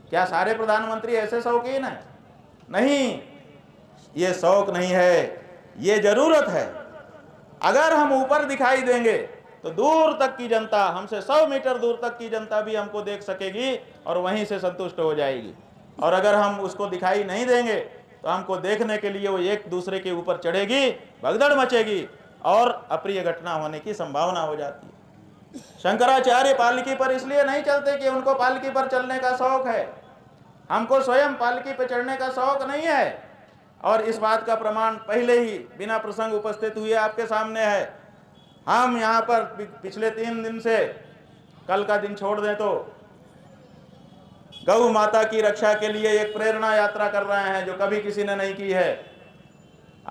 क्या सारे प्रधानमंत्री ऐसे शौकीन हैं? नहीं, ये शौक नहीं है, ये जरूरत है। अगर हम ऊपर दिखाई देंगे तो दूर तक की जनता, हमसे 100 मीटर दूर तक की जनता भी हमको देख सकेगी और वहीं से संतुष्ट हो जाएगी। और अगर हम उसको दिखाई नहीं देंगे तो हमको देखने के लिए वो एक दूसरे के ऊपर चढ़ेगी, भगदड़ मचेगी और अप्रिय घटना होने की संभावना हो जाती है। शंकराचार्य पालकी पर इसलिए नहीं चलते कि उनको पालकी पर चलने का शौक है। हमको स्वयं पालकी पर चढ़ने का शौक नहीं है, और इस बात का प्रमाण पहले ही बिना प्रसंग उपस्थित हुए आपके सामने है। हम यहाँ पर पिछले 3 दिन से, कल का दिन छोड़ दें तो, गौ माता की रक्षा के लिए एक प्रेरणा यात्रा कर रहे हैं जो कभी किसी ने नहीं की है।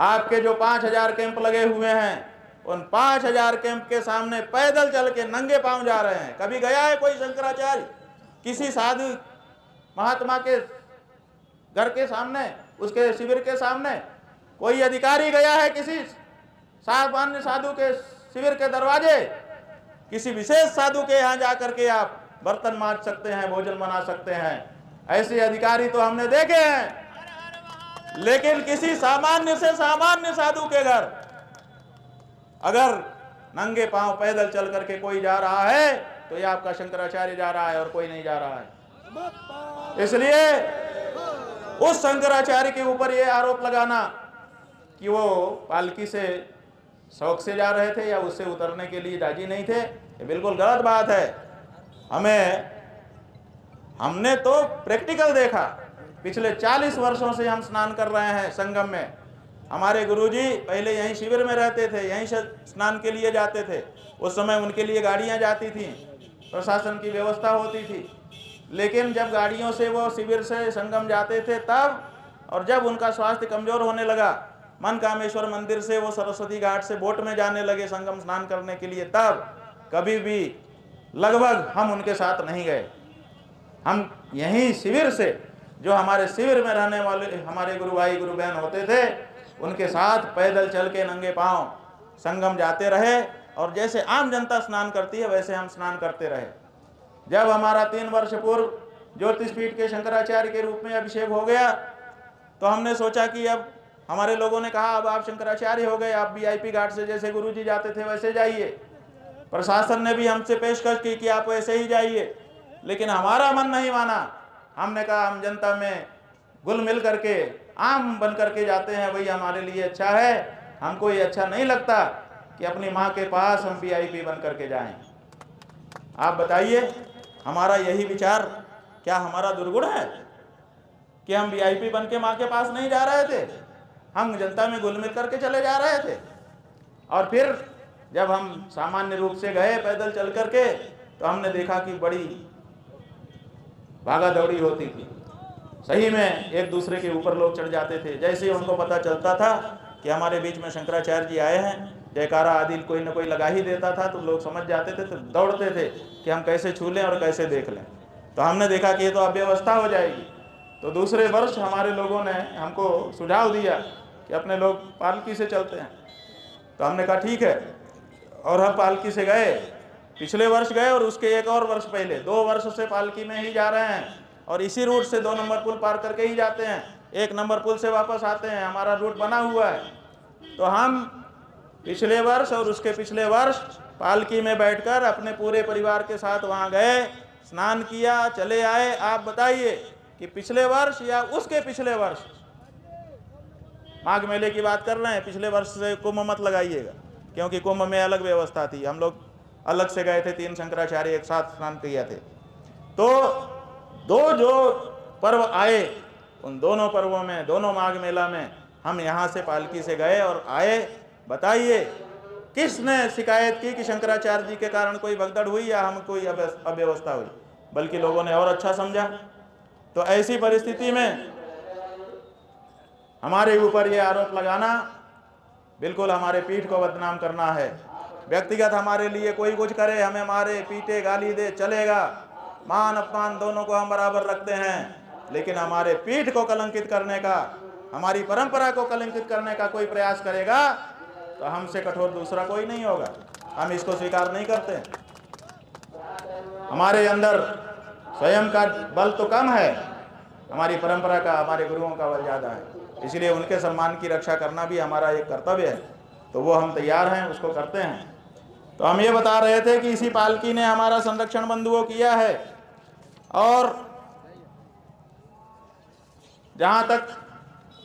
आपके जो 5000 कैंप लगे हुए हैं, उन 5000 कैंप के सामने पैदल चल के नंगे पांव जा रहे हैं। कभी गया है कोई शंकराचार्य किसी साधु महात्मा के घर के सामने, उसके शिविर के सामने? कोई अधिकारी गया है किसी सामान्य साधु के शिविर के दरवाजे? किसी विशेष साधु के यहाँ जाकर के आप बर्तन मांज सकते हैं, भोजन बना सकते हैं। ऐसे अधिकारी तो हमने देखे हैं, लेकिन किसी सामान्य से सामान्य साधु के घर अगर नंगे पांव पैदल चल करके कोई जा रहा है तो ये आपका शंकराचार्य जा रहा है और कोई नहीं जा रहा है। इसलिए उस शंकराचार्य के ऊपर ये आरोप लगाना कि वो पालकी से शौक से जा रहे थे या उससे उतरने के लिए राजी नहीं थे, ये बिल्कुल गलत बात है। हमने तो प्रैक्टिकल देखा। पिछले 40 वर्षों से हम स्नान कर रहे हैं संगम में। हमारे गुरुजी पहले यहीं शिविर में रहते थे, यहीं से स्नान के लिए जाते थे। उस समय उनके लिए गाड़ियां जाती थीं, प्रशासन की व्यवस्था होती थी। लेकिन जब गाड़ियों से वो शिविर से संगम जाते थे तब, और जब उनका स्वास्थ्य कमजोर होने लगा, मनकामेश्वर मंदिर से वो सरस्वती घाट से बोट में जाने लगे संगम स्नान करने के लिए, तब कभी भी लगभग हम उनके साथ नहीं गए। हम यहीं शिविर से, जो हमारे शिविर में रहने वाले हमारे गुरु भाई गुरु बहन होते थे, उनके साथ पैदल चल के नंगे पांव संगम जाते रहे, और जैसे आम जनता स्नान करती है वैसे हम स्नान करते रहे। जब हमारा 3 वर्ष पूर्व ज्योतिषपीठ के शंकराचार्य के रूप में अभिषेक हो गया, तो हमने सोचा कि अब हमारे लोगों ने कहा अब आप शंकराचार्य हो गए, आप वीआईपी घाट से जैसे गुरुजी जाते थे वैसे जाइए। प्रशासन ने भी हमसे पेशकश की कि आप वैसे ही जाइए, लेकिन हमारा मन नहीं माना। हमने कहा हम जनता में घुल मिल करके आम बन करके जाते हैं, वही हमारे लिए अच्छा है। हमको ये अच्छा नहीं लगता कि अपनी माँ के पास हम वीआईपी बन करके जाएं। आप बताइए, हमारा यही विचार क्या हमारा दुर्गुण है? कि हम वीआईपी बन के माँ के पास नहीं जा रहे थे, हम जनता में घुल मिल करके चले जा रहे थे। और फिर जब हम सामान्य रूप से गए पैदल चल करके, तो हमने देखा कि बड़ी भागा दौड़ी होती थी। सही में एक दूसरे के ऊपर लोग चढ़ जाते थे। जैसे ही उनको पता चलता था कि हमारे बीच में शंकराचार्य जी आए हैं, जयकारा आदि कोई ना कोई लगा ही देता था, तो लोग समझ जाते थे, तो दौड़ते थे कि हम कैसे छू लें और कैसे देख लें। तो हमने देखा कि ये तो अव्यवस्था हो जाएगी। तो दूसरे वर्ष हमारे लोगों ने हमको सुझाव दिया कि अपने लोग पालकी से चलते हैं। तो हमने कहा ठीक है, और हम पालकी से गए। पिछले वर्ष गए और उसके एक और वर्ष पहले 2 वर्ष से पालकी में ही जा रहे हैं, और इसी रूट से 2 नंबर पुल पार करके ही जाते हैं, 1 नंबर पुल से वापस आते हैं। हमारा रूट बना हुआ है। तो हम पिछले वर्ष और उसके पिछले वर्ष पालकी में बैठकर अपने पूरे परिवार के साथ वहाँ गए, स्नान किया, चले आए। आप बताइए कि पिछले वर्ष या उसके पिछले वर्ष, माघ मेले की बात कर रहे हैं, पिछले वर्ष से कुंभ मत लगाइएगा, क्योंकि कुंभ में अलग व्यवस्था थी। हम लोग अलग से गए थे, 3 शंकराचार्य एक साथ स्नान किया थे। तो 2 जो पर्व आए, उन दोनों पर्वों में, दोनों माघ मेला में हम यहाँ से पालकी से गए और आए। बताइए किसने शिकायत की कि शंकराचार्य जी के कारण कोई भगदड़ हुई या हम कोई अव्यवस्था हुई? बल्कि लोगों ने और अच्छा समझा। तो ऐसी परिस्थिति में हमारे ऊपर ये आरोप लगाना बिल्कुल हमारे पीठ को बदनाम करना है। व्यक्तिगत हमारे लिए कोई कुछ करे, हमें मारे, पीटे, गाली दे, चलेगा। मान अपमान दोनों को हम बराबर रखते हैं, लेकिन हमारे पीठ को कलंकित करने का, हमारी परंपरा को कलंकित करने का कोई प्रयास करेगा तो हमसे कठोर दूसरा कोई नहीं होगा। हम इसको स्वीकार नहीं करते। हमारे अंदर स्वयं का बल तो कम है, हमारी परंपरा का, हमारे गुरुओं का बल ज़्यादा है। इसलिए उनके सम्मान की रक्षा करना भी हमारा एक कर्तव्य है। तो वो हम तैयार हैं, उसको करते हैं। तो हम ये बता रहे थे कि इसी पालकी ने हमारा संरक्षण बंधुओं किया है। और जहाँ तक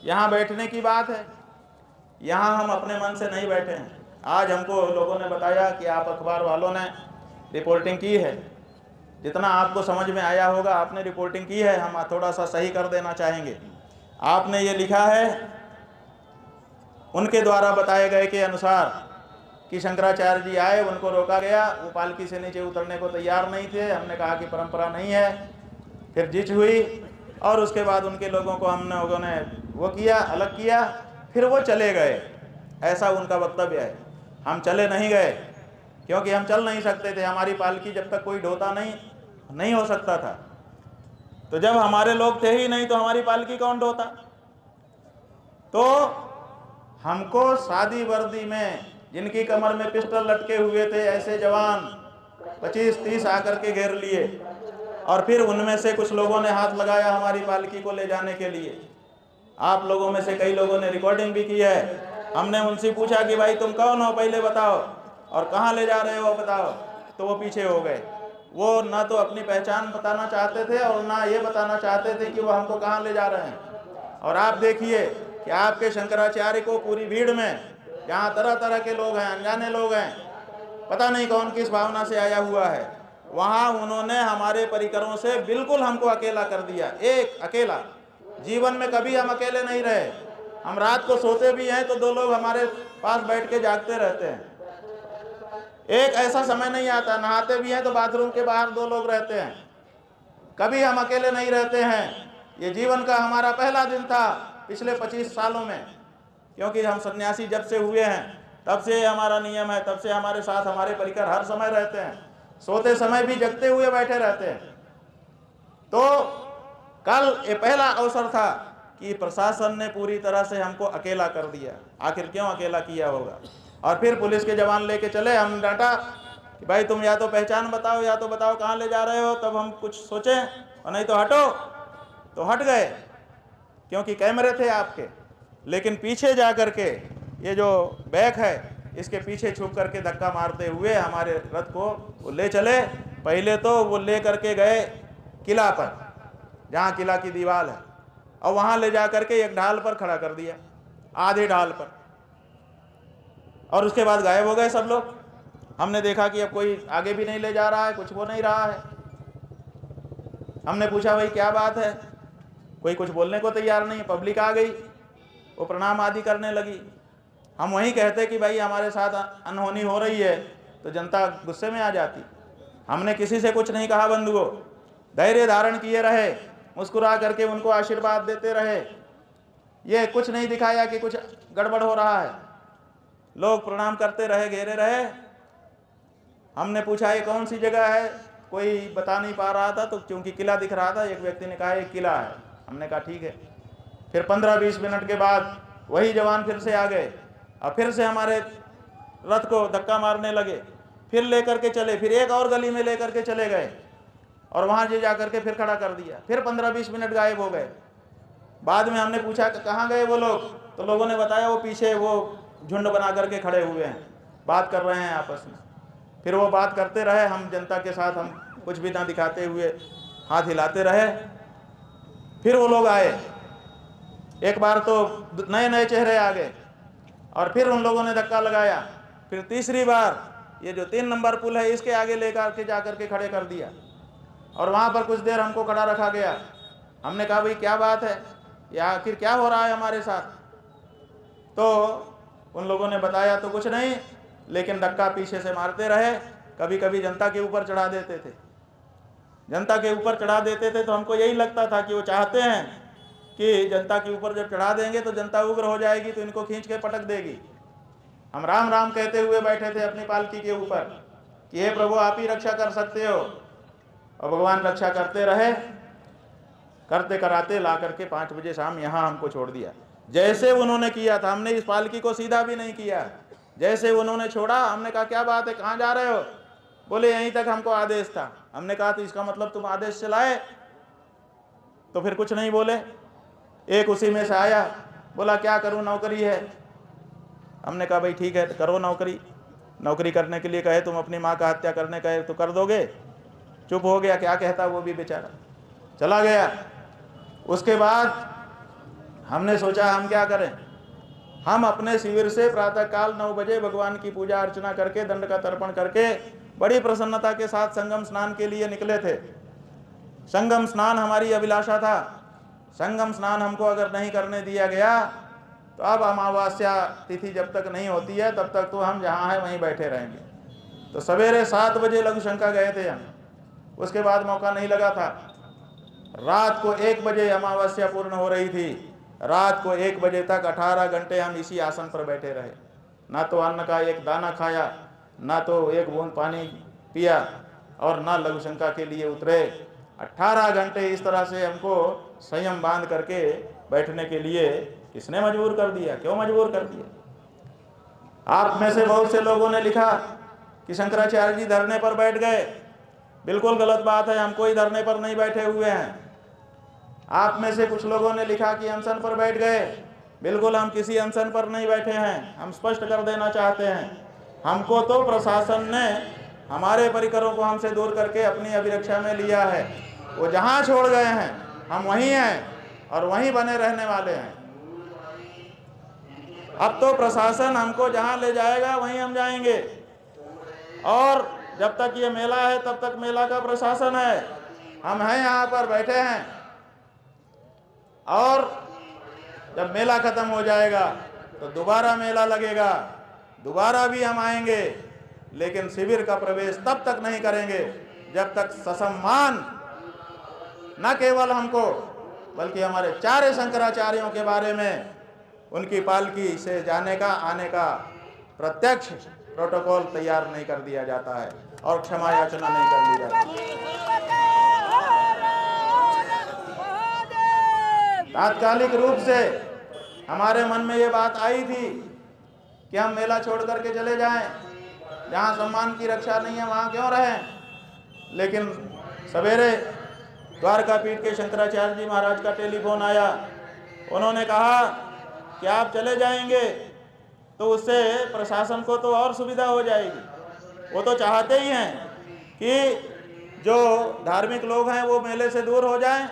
यहाँ बैठने की बात है, यहाँ हम अपने मन से नहीं बैठे हैं। आज हमको लोगों ने बताया कि आप अखबार वालों ने रिपोर्टिंग की है, जितना आपको समझ में आया होगा आपने रिपोर्टिंग की है। हम थोड़ा सा सही कर देना चाहेंगे। आपने ये लिखा है उनके द्वारा बताए गए के अनुसार कि शंकराचार्य जी आए, उनको रोका गया, वो पालकी से नीचे उतरने को तैयार नहीं थे। हमने कहा कि परंपरा नहीं है। फिर जिच हुई और उसके बाद उनके लोगों को लोगों ने वो किया, अलग किया, फिर वो चले गए। ऐसा उनका वक्तव्य है। हम चले नहीं गए, क्योंकि हम चल नहीं सकते थे। हमारी पालकी जब तक कोई ढोता नहीं हो सकता था। तो जब हमारे लोग थे ही नहीं तो हमारी पालकी कौन ढोता? तो हमको शादी वर्दी में जिनकी कमर में पिस्टल लटके हुए थे, ऐसे जवान 25-30 आकर के घेर लिए, और फिर उनमें से कुछ लोगों ने हाथ लगाया हमारी पालकी को ले जाने के लिए। आप लोगों में से कई लोगों ने रिकॉर्डिंग भी की है। हमने उनसे पूछा कि भाई तुम कौन हो, पहले बताओ, और कहाँ ले जा रहे हो बताओ। तो वो पीछे हो गए। वो ना तो अपनी पहचान बताना चाहते थे और ना ये बताना चाहते थे कि वो हमको कहाँ ले जा रहे हैं। और आप देखिए कि आपके शंकराचार्य को पूरी भीड़ में, जहाँ तरह तरह के लोग हैं, अनजाने लोग हैं, पता नहीं कौन किस भावना से आया हुआ है, वहाँ उन्होंने हमारे परिकरों से बिल्कुल हमको अकेला कर दिया। एक अकेला। जीवन में कभी हम अकेले नहीं रहे। हम रात को सोते भी हैं तो 2 लोग हमारे पास बैठ के जागते रहते हैं। एक ऐसा समय नहीं आता, नहाते भी हैं तो बाथरूम के बाहर 2 लोग रहते हैं। कभी हम अकेले नहीं रहते हैं। ये जीवन का हमारा पहला दिन था पिछले 25 सालों में, क्योंकि हम सन्यासी जब से हुए हैं तब से हमारा नियम है, तब से हमारे साथ हमारे परिकर हर समय रहते हैं। सोते समय भी जगते हुए बैठे रहते हैं। तो कल ये पहला अवसर था कि प्रशासन ने पूरी तरह से हमको अकेला कर दिया। आखिर क्यों अकेला किया होगा? और फिर पुलिस के जवान लेके चले। हम डांटा कि भाई तुम या तो पहचान बताओ या तो बताओ कहाँ ले जा रहे हो, तब हम कुछ सोचें, और नहीं तो हटो। तो हट गए, क्योंकि कैमरे थे आपके। लेकिन पीछे जा कर के ये जो बैक है इसके पीछे छुप करके धक्का मारते हुए हमारे रथ को वो ले चले। पहले तो वो ले करके गए किला पर, जहाँ किला की दीवार है, और वहाँ ले जा करके एक ढाल पर खड़ा कर दिया, आधे ढाल पर, और उसके बाद गायब हो गए सब लोग। हमने देखा कि अब कोई आगे भी नहीं ले जा रहा है, कुछ हो नहीं रहा है। हमने पूछा भाई क्या बात है? कोई कुछ बोलने को तैयार नहीं। पब्लिक आ गई, वो प्रणाम आदि करने लगी। हम वहीं कहते कि भाई हमारे साथ अनहोनी हो रही है, तो जनता गुस्से में आ जाती। हमने किसी से कुछ नहीं कहा बंधुओं, धैर्य धारण किए रहे, मुस्कुरा करके उनको आशीर्वाद देते रहे। ये कुछ नहीं दिखाया कि कुछ गड़बड़ हो रहा है। लोग प्रणाम करते रहे, घेरे रहे। हमने पूछा ये कौन सी जगह है, कोई बता नहीं पा रहा था, तो क्योंकि किला दिख रहा था, एक व्यक्ति ने कहा ये किला है। हमने कहा ठीक है। फिर 15-20 मिनट के बाद वही जवान फिर से आ गए और फिर से हमारे रथ को धक्का मारने लगे, फिर लेकर के चले, फिर एक और गली में लेकर के चले गए और वहां जे जाकर के फिर खड़ा कर दिया। फिर 15-20 मिनट गायब हो गए। बाद में हमने पूछा कि कहाँ गए वो लोग, तो लोगों ने बताया वो पीछे वो झुंड बना करके खड़े हुए हैं, बात कर रहे हैं आपस में। फिर वो बात करते रहे, हम जनता के साथ हम कुछ भी ना दिखाते हुए हाथ हिलाते रहे। फिर वो लोग आए, एक बार तो नए नए चेहरे आ गए और फिर उन लोगों ने धक्का लगाया। फिर तीसरी बार ये जो 3 नंबर पुल है इसके आगे लेकर के जाकर के खड़े कर दिया और वहाँ पर कुछ देर हमको खड़ा रखा गया। हमने कहा भाई क्या बात है, या आखिर क्या हो रहा है हमारे साथ? तो उन लोगों ने बताया तो कुछ नहीं, लेकिन धक्का पीछे से मारते रहे, कभी कभी जनता के ऊपर चढ़ा देते थे। जनता के ऊपर चढ़ा देते थे तो हमको यही लगता था कि वो चाहते हैं कि जनता के ऊपर जब चढ़ा देंगे तो जनता उग्र हो जाएगी, तो इनको खींच के पटक देगी। हम राम राम कहते हुए बैठे थे अपनी पालकी के ऊपर कि हे प्रभु आप ही रक्षा कर सकते हो, और भगवान रक्षा करते रहे। करते कराते ला करके 5 बजे शाम यहाँ हमको छोड़ दिया। जैसे उन्होंने किया था, हमने इस पालकी को सीधा भी नहीं किया, जैसे उन्होंने छोड़ा हमने कहा क्या बात है, कहाँ जा रहे हो? बोले यहीं तक हमको आदेश था। हमने कहा तो इसका मतलब तुम आदेश चलाए? तो फिर कुछ नहीं बोले। एक उसी में से आया, बोला क्या करूं, नौकरी है। हमने कहा भाई ठीक है तो करो नौकरी। नौकरी करने के लिए कहे, तुम अपनी माँ का हत्या करने कहे तो कर दोगे? चुप हो गया, क्या कहता वो भी बेचारा, चला गया। उसके बाद हमने सोचा हम क्या करें। हम अपने शिविर से प्रातःकाल 9 बजे भगवान की पूजा अर्चना करके, दंड का तर्पण करके, बड़ी प्रसन्नता के साथ संगम स्नान के लिए निकले थे। संगम स्नान हमारी अभिलाषा था। संगम स्नान हमको अगर नहीं करने दिया गया तो अब अमावस्या तिथि जब तक नहीं होती है तब तक तो हम जहाँ हैं वहीं बैठे रहेंगे। तो सवेरे 7 बजे लघु शंका गए थे हम, उसके बाद मौका नहीं लगा था। रात को 1 बजे अमावस्या पूर्ण हो रही थी। रात को 1 बजे तक 18 घंटे हम इसी आसन पर बैठे रहे। ना तो अन्न का एक दाना खाया, ना तो एक बूंद पानी पिया, और ना लघु शंका के लिए उतरे। 18 घंटे इस तरह से हमको संयम बांध करके बैठने के लिए किसने मजबूर कर दिया, क्यों मजबूर कर दिया? आप में से बहुत से लोगों ने लिखा कि शंकराचार्य जी धरने पर बैठ गए। बिल्कुल गलत बात है, हम कोई धरने पर नहीं बैठे हुए हैं। आप में से कुछ लोगों ने लिखा कि अनशन पर बैठ गए। बिल्कुल हम किसी अनशन पर नहीं बैठे हैं। हम स्पष्ट कर देना चाहते हैं, हमको तो प्रशासन ने हमारे परिकरों को हमसे दूर करके अपनी अभिरक्षा में लिया है। वो जहाँ छोड़ गए हैं हम वहीं हैं और वहीं बने रहने वाले हैं। अब तो प्रशासन हमको जहाँ ले जाएगा वहीं हम जाएंगे, और जब तक ये मेला है तब तक मेला का प्रशासन है। हम हैं यहाँ पर बैठे हैं, और जब मेला खत्म हो जाएगा तो दोबारा मेला लगेगा, दोबारा भी हम आएंगे, लेकिन शिविर का प्रवेश तब तक नहीं करेंगे जब तक ससम्मान न केवल हमको बल्कि हमारे 4 शंकराचार्यों के बारे में उनकी पालकी से जाने का, आने का प्रत्यक्ष प्रोटोकॉल तैयार नहीं कर दिया जाता है और क्षमा याचना नहीं कर दी जाती। तात्कालिक रूप से हमारे मन में ये बात आई थी कि हम मेला छोड़ करके चले जाएं, जहां सम्मान की रक्षा नहीं है वहां क्यों रहें। लेकिन सवेरे द्वारकापीठ के शंकराचार्य जी महाराज का टेलीफोन आया। उन्होंने कहा कि आप चले जाएंगे तो उससे प्रशासन को तो और सुविधा हो जाएगी। वो तो चाहते ही हैं कि जो धार्मिक लोग हैं वो मेले से दूर हो जाएं,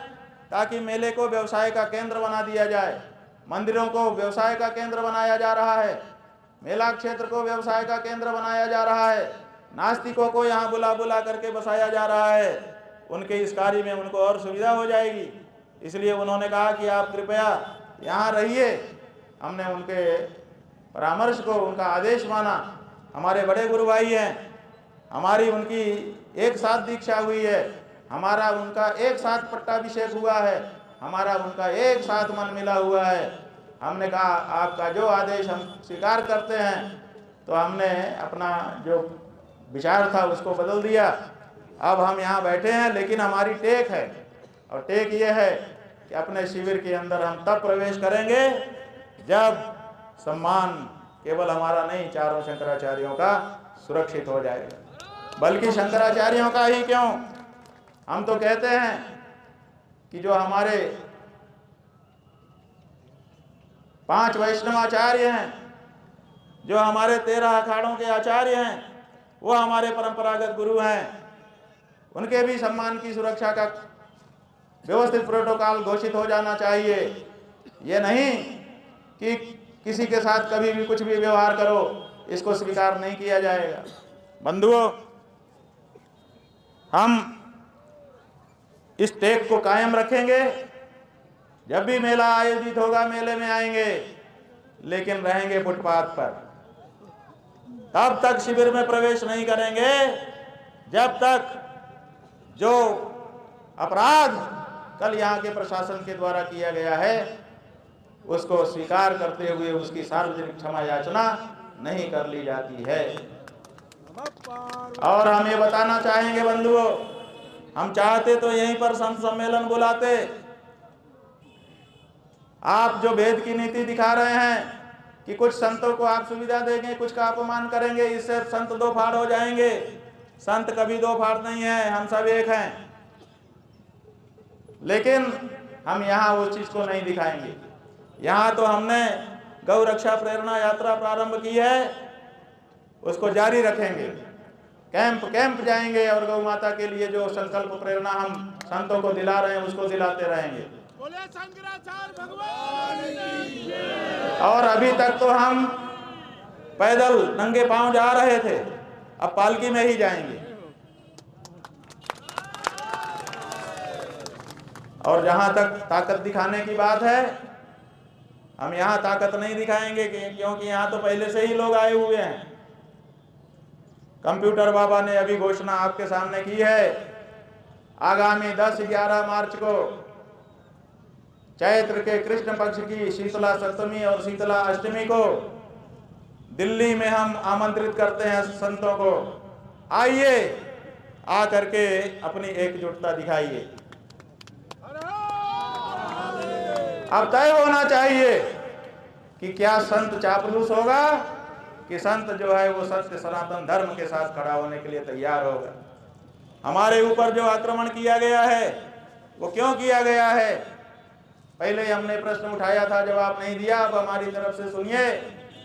ताकि मेले को व्यवसाय का केंद्र बना दिया जाए। मंदिरों को व्यवसाय का केंद्र बनाया जा रहा है, मेला क्षेत्र को व्यवसाय का केंद्र बनाया जा रहा है, नास्तिकों को यहाँ बुला बुला करके बसाया जा रहा है। उनके इस कार्य में उनको और सुविधा हो जाएगी। इसलिए उन्होंने कहा कि आप कृपया यहाँ रहिए। हमने उनके परामर्श को, उनका आदेश माना। हमारे बड़े गुरु भाई हैं, हमारी उनकी एक साथ दीक्षा हुई है, हमारा उनका एक साथ पट्टाभिषेक हुआ है, हमारा उनका एक साथ मन मिला हुआ है। हमने कहा आपका जो आदेश हम स्वीकार करते हैं। तो हमने अपना जो विचार था उसको बदल दिया। अब हम यहाँ बैठे हैं, लेकिन हमारी टेक है, और टेक ये है कि अपने शिविर के अंदर हम तब प्रवेश करेंगे जब सम्मान केवल हमारा नहीं, चारों शंकराचार्यों का सुरक्षित हो जाएगा। बल्कि शंकराचार्यों का ही क्यों, हम तो कहते हैं कि जो हमारे 5 वैष्णवाचार्य हैं, जो हमारे 13 अखाड़ों के आचार्य हैं, वो हमारे परंपरागत गुरु हैं। उनके भी सम्मान की सुरक्षा का व्यवस्थित प्रोटोकॉल घोषित हो जाना चाहिए। ये नहीं कि किसी के साथ कभी भी कुछ भी व्यवहार करो, इसको स्वीकार नहीं किया जाएगा। बंधुओं, हम इस टेक को कायम रखेंगे। जब भी मेला आयोजित होगा, मेले में आएंगे, लेकिन रहेंगे फुटपाथ पर। तब तक शिविर में प्रवेश नहीं करेंगे जब तक जो अपराध कल यहाँ के प्रशासन के द्वारा किया गया है उसको स्वीकार करते हुए उसकी सार्वजनिक क्षमा याचना नहीं कर ली जाती है। और हम ये बताना चाहेंगे बंधुओं, हम चाहते तो यहीं पर संत सम्मेलन बुलाते। आप जो भेद की नीति दिखा रहे हैं कि कुछ संतों को आप सुविधा देंगे, कुछ का अपमान करेंगे, इससे संत दो फाड़ हो जाएंगे। संत कभी दो फाड़ नहीं है, हम सब एक हैं। लेकिन हम यहाँ उस चीज को नहीं दिखाएंगे। यहाँ तो हमने गौ रक्षा प्रेरणा यात्रा प्रारंभ की है, उसको जारी रखेंगे। कैंप जाएंगे और गौ माता के लिए जो संकल्प प्रेरणा हम संतों को दिला रहे हैं उसको दिलाते रहेंगे। और अभी तक तो हम पैदल नंगे पांव जा रहे थे, अब पालकी में ही जाएंगे। और जहां तक ताकत दिखाने की बात है, हम यहाँ ताकत नहीं दिखाएंगे क्योंकि यहाँ तो पहले से ही लोग आए हुए हैं। कंप्यूटर बाबा ने अभी घोषणा आपके सामने की है, आगामी 10-11 मार्च को चैत्र के कृष्ण पक्ष की शीतला सप्तमी और शीतला अष्टमी को दिल्ली में हम आमंत्रित करते हैं संतों को। आइए, आ करके अपनी एकजुटता दिखाइए। अब तय होना चाहिए कि क्या संत चापलूस होगा कि संत जो है वो सत्य सनातन धर्म के साथ खड़ा होने के लिए तैयार होगा। हमारे ऊपर जो आक्रमण किया गया है वो क्यों किया गया है, पहले हमने प्रश्न उठाया था, जवाब नहीं दिया। अब हमारी तरफ से सुनिए,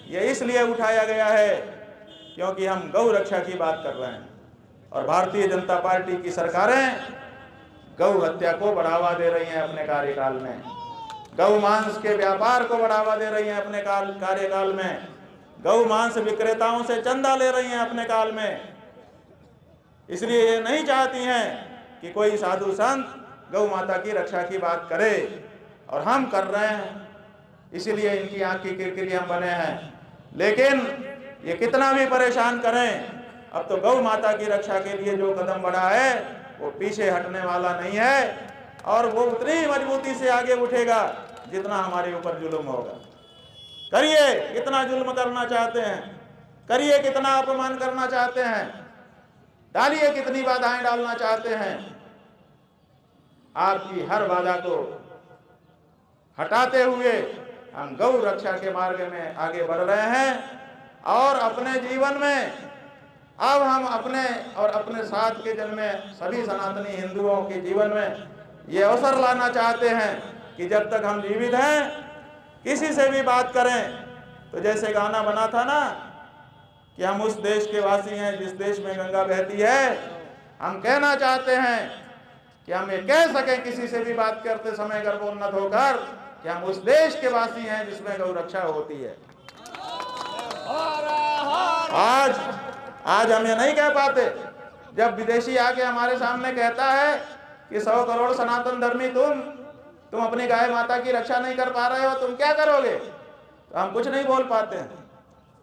ये इसलिए उठाया गया है क्योंकि हम गौ रक्षा की बात कर रहे हैं और भारतीय जनता पार्टी की सरकारें गौ हत्या को बढ़ावा दे रही हैं अपने कार्यकाल में, गौ मांस के व्यापार को बढ़ावा दे रही हैं अपने कार्यकाल में, गौ मांस विक्रेताओं से चंदा ले रही हैं अपने काल में। इसलिए ये नहीं चाहती हैं कि कोई साधु संत गौ माता की रक्षा की बात करे, और हम कर रहे हैं, इसीलिए इनकी आंख की किरकिरी हम बने हैं। लेकिन ये कितना भी परेशान करें, अब तो गौ माता की रक्षा के लिए जो कदम बढ़ा है वो पीछे हटने वाला नहीं है, और वो उतनी मजबूती से आगे उठेगा जितना हमारे ऊपर जुल्म होगा। करिए, कितना जुल्म करना चाहते हैं, करिए, कितना अपमान करना चाहते हैं, डालिए, कितनी बाधाएं डालना चाहते हैं। आपकी हर बाधा को हटाते हुए हम गौ रक्षा के मार्ग में आगे बढ़ रहे हैं, और अपने जीवन में अब हम अपने और अपने साथ के जन में सभी सनातनी हिंदुओं के जीवन में ये अवसर लाना चाहते हैं कि जब तक हम जीवित हैं, किसी से भी बात करें तो जैसे गाना बना था ना कि हम उस देश के वासी हैं जिस देश में गंगा बहती है, हम कहना चाहते हैं कि हम ये कह सकें किसी से भी बात करते समय गर्वोन्नत होकर कि हम उस देश के वासी हैं जिसमें गौ रक्षा होती है। आज हम ये नहीं कह पाते। जब विदेशी आके हमारे सामने कहता है कि 100 करोड़ सनातन धर्मी तुम, तुम अपनी गाय माता की रक्षा नहीं कर पा रहे हो, तुम क्या करोगे? तो हम कुछ नहीं बोल पाते हैं।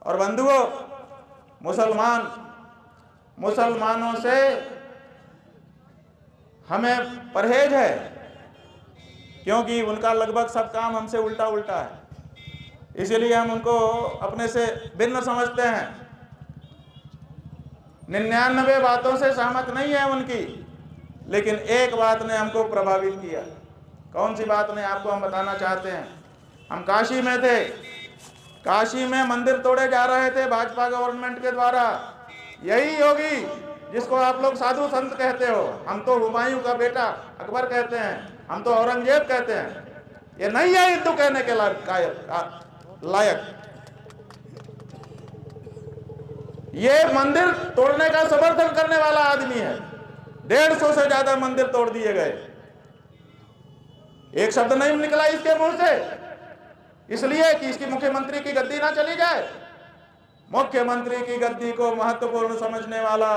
और बंधुओं, मुसलमानों से हमें परहेज है, क्योंकि उनका लगभग सब काम हमसे उल्टा उल्टा है, इसीलिए हम उनको अपने से भिन्न समझते हैं। 99 बातों से सहमत नहीं है उनकी, लेकिन एक बात ने हमको प्रभावित किया। कौन सी बात ने, आपको हम बताना चाहते हैं। हम काशी में थे, काशी में मंदिर तोड़े जा रहे थे भाजपा गवर्नमेंट के द्वारा। यही योगी जिसको आप लोग साधु संत कहते हो, हम तो हुमायूं का बेटा अकबर कहते हैं, हम तो औरंगजेब कहते हैं, ये नहीं है हिंदू कहने के लायक। ये मंदिर तोड़ने का समर्थन करने वाला आदमी है। 150 से ज्यादा मंदिर तोड़ दिए गए, एक शब्द नहीं निकला इसके मुंह से, इसलिए कि इसकी मुख्यमंत्री की गद्दी ना चली जाए। मुख्यमंत्री की गद्दी को महत्वपूर्ण समझने वाला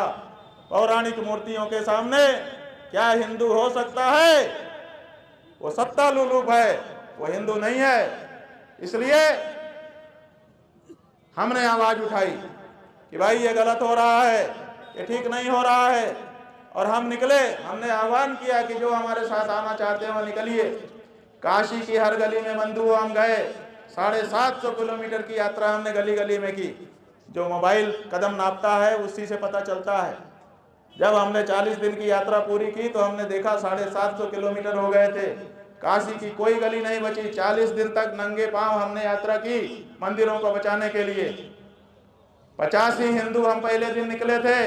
पौराणिक मूर्तियों के सामने क्या हिंदू हो सकता है? वो सत्ता लुलूप है, वो हिंदू नहीं है। इसलिए हमने आवाज उठाई कि भाई ये गलत हो रहा है, ये ठीक नहीं हो रहा है। और हम निकले, हमने आह्वान किया कि जो हमारे साथ आना चाहते हैं वो निकलिए। काशी की हर गली में बंधुओं हम गए, 750 किलोमीटर की यात्रा हमने गली गली में की। जो मोबाइल कदम नापता है उसी से पता चलता है। जब हमने 40 दिन की यात्रा पूरी की तो हमने देखा 750 किलोमीटर हो गए थे, काशी की कोई गली नहीं बची। 40 दिन तक नंगे पांव हमने यात्रा की मंदिरों को बचाने के लिए। 85 हिंदू हम पहले दिन निकले थे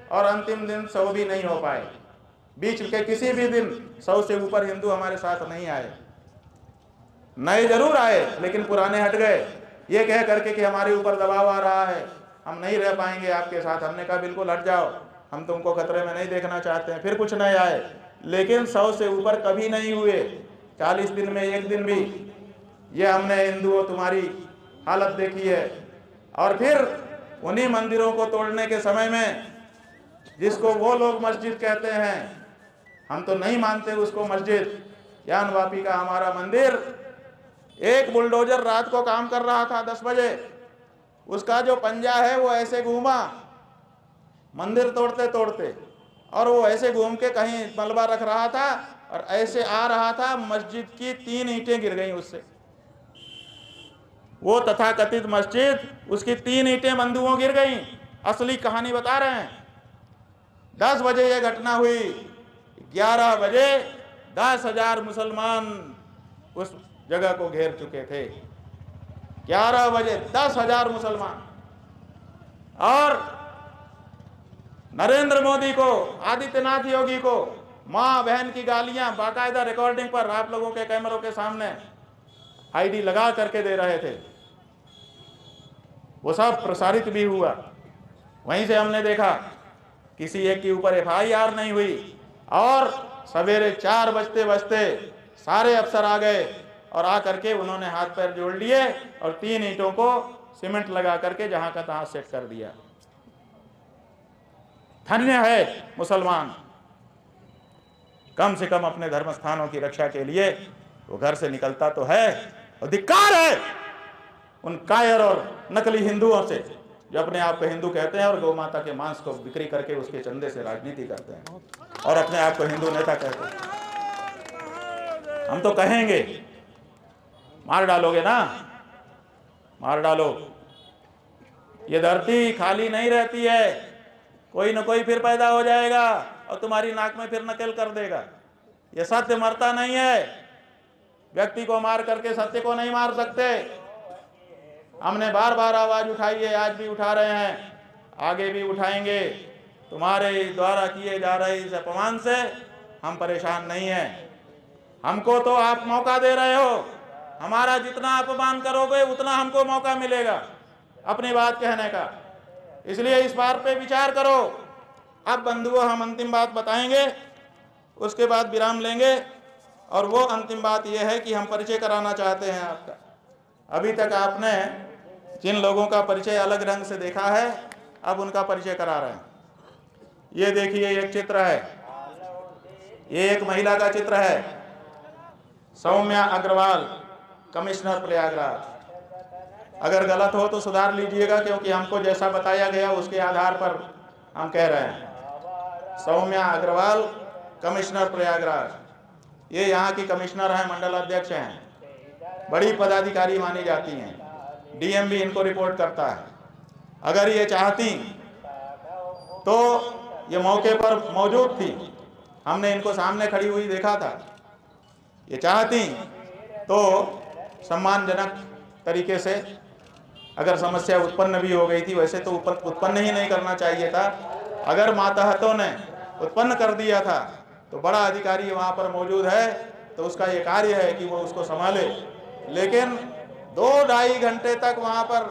और अंतिम दिन 100 भी नहीं हो पाए। बीच के किसी भी दिन 100 से ऊपर हिंदू हमारे साथ नहीं आए। नए जरूर आए लेकिन पुराने हट गए, ये कह करके कि हमारे ऊपर दबाव आ रहा है, हम नहीं रह पाएंगे आपके साथ। हमने कहा बिल्कुल हट जाओ, हम तुमको खतरे में नहीं देखना चाहते हैं। फिर कुछ नए आए, लेकिन 100 से ऊपर कभी नहीं हुए 40 दिन में एक दिन भी। ये हमने हिंदुओं तुम्हारी हालत देखी है। और फिर उन्हीं मंदिरों को तोड़ने के समय में, जिसको वो लोग मस्जिद कहते हैं, हम तो नहीं मानते उसको मस्जिद, ज्ञानवापी का हमारा मंदिर, एक बुलडोजर रात को काम कर रहा था 10 बजे, उसका जो पंजा है वो ऐसे घूमा मंदिर तोड़ते तोड़ते, और वो ऐसे घूम के कहीं मलबा रख रहा था और ऐसे आ रहा था, मस्जिद की 3 ईंटें गिर गई उससे। वो तथाकथित मस्जिद, उसकी 3 ईंटें बंधुओं गिर गई। असली कहानी बता रहे हैं। 10 बजे ये घटना हुई, 11 बजे 10,000 मुसलमान उस जगह को घेर चुके थे। 11 बजे 10,000 मुसलमान। और नरेंद्र मोदी को, आदित्यनाथ योगी को मां बहन की गालियां बाकायदा रिकॉर्डिंग पर आप लोगों के कैमरों के सामने आईडी लगा करके दे रहे थे। वो सब प्रसारित भी हुआ। वहीं से हमने देखा किसी एक के ऊपर FIR नहीं हुई, और सवेरे 4 बजते बजते सारे अफसर आ गए और आ करके उन्होंने हाथ पैर जोड़ लिए और 3 ईंटों को सीमेंट लगा करके जहां का तहां सेट कर दिया। धन्य है मुसलमान, कम से कम अपने धर्म स्थानों की रक्षा के लिए वो घर से निकलता तो है। और धिक्कार है उन कायर और नकली हिंदुओं से जो अपने आप को हिंदू कहते हैं और गौ माता के मांस को बिक्री करके उसके चंदे से राजनीति करते हैं और अपने आप को हिंदू नेता कहते हैं। हम तो कहेंगे, मार डालोगे ना, मार डालो। ये धरती खाली नहीं रहती है, कोई न कोई फिर पैदा हो जाएगा और तुम्हारी नाक में फिर नकेल कर देगा। ये सत्य मरता नहीं है, व्यक्ति को मार करके सत्य को नहीं मार सकते। हमने बार बार आवाज उठाई है, आज भी उठा रहे हैं, आगे भी उठाएंगे। तुम्हारे द्वारा किए जा रहे इस अपमान से हम परेशान नहीं हैं। हमको तो आप मौका दे रहे हो, हमारा जितना अपमान करोगे उतना हमको मौका मिलेगा अपनी बात कहने का। इसलिए इस बात पे विचार करो। अब बंधुओं, हम अंतिम बात बताएंगे, उसके बाद विराम लेंगे। और वो अंतिम बात यह है कि हम परिचय कराना चाहते हैं आपका। अभी तक आपने जिन लोगों का परिचय अलग ढंग से देखा है, अब उनका परिचय करा रहे हैं। ये देखिए, एक चित्र है, ये एक महिला का चित्र है। सौम्या अग्रवाल, कमिश्नर प्रयागराज। अगर गलत हो तो सुधार लीजिएगा, क्योंकि हमको जैसा बताया गया उसके आधार पर हम कह रहे हैं। सौम्या अग्रवाल, कमिश्नर प्रयागराज, ये यहाँ की कमिश्नर हैं, मंडल अध्यक्ष हैं, बड़ी पदाधिकारी मानी जाती हैं। डीएम भी इनको रिपोर्ट करता है। अगर ये चाहती तो ये मौके पर मौजूद थी, हमने इनको सामने खड़ी हुई देखा था। ये चाहती तो सम्मानजनक तरीके से, अगर समस्या उत्पन्न भी हो गई थी, वैसे तो उत्पन्न ही नहीं करना चाहिए था। अगर मातहतों ने उत्पन्न कर दिया था तो बड़ा अधिकारी वहाँ पर मौजूद है, तो उसका ये कार्य है कि वो उसको संभाले। लेकिन 2-2.5 घंटे तक वहाँ पर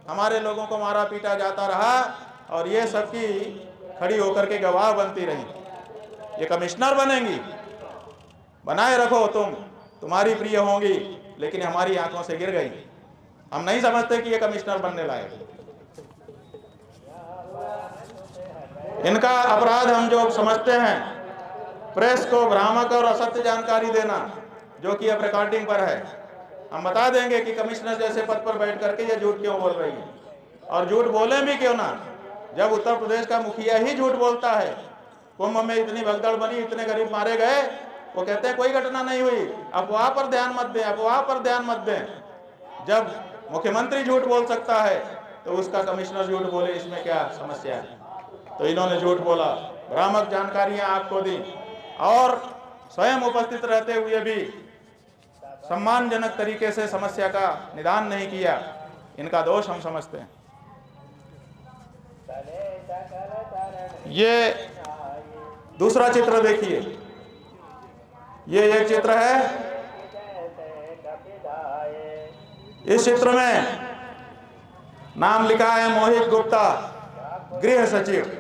हमारे लोगों को मारा पीटा जाता रहा और ये सबकी खड़ी होकर के गवाह बनती रही। ये कमिश्नर बनेंगी, बनाए रखो, तुम्हारी प्रिय होंगी, लेकिन हमारी आंखों से गिर गई। हम नहीं समझते कि ये कमिश्नर बनने लायक। इनका अपराध हम जो समझते हैं, प्रेस को भ्रामक और असत्य जानकारी देना, जो कि अब रिकॉर्डिंग पर है। हम बता देंगे कि कमिश्नर जैसे पद पर बैठ करके ये झूठ क्यों बोल रही है, और झूठ बोले भी क्यों ना, जब उत्तर प्रदेश का मुखिया ही झूठ बोलता है। कुंभ में इतनी भगदड़ बनी, इतने गरीब मारे गए, वो कहते हैं कोई घटना नहीं हुई, अफवाह पर ध्यान मत दें, अफवाह पर ध्यान मत दें। जब मुख्यमंत्री झूठ बोल सकता है तो उसका कमिश्नर झूठ बोले, इसमें क्या समस्या है? तो इन्होंने झूठ बोला, भ्रामक जानकारियां आपको दी और स्वयं उपस्थित रहते हुए भी सम्मानजनक तरीके से समस्या का निदान नहीं किया। इनका दोष हम समझते हैं। ये दूसरा चित्र देखिए, ये एक चित्र है। इस चित्र में नाम लिखा है मोहित गुप्ता, गृह सचिव।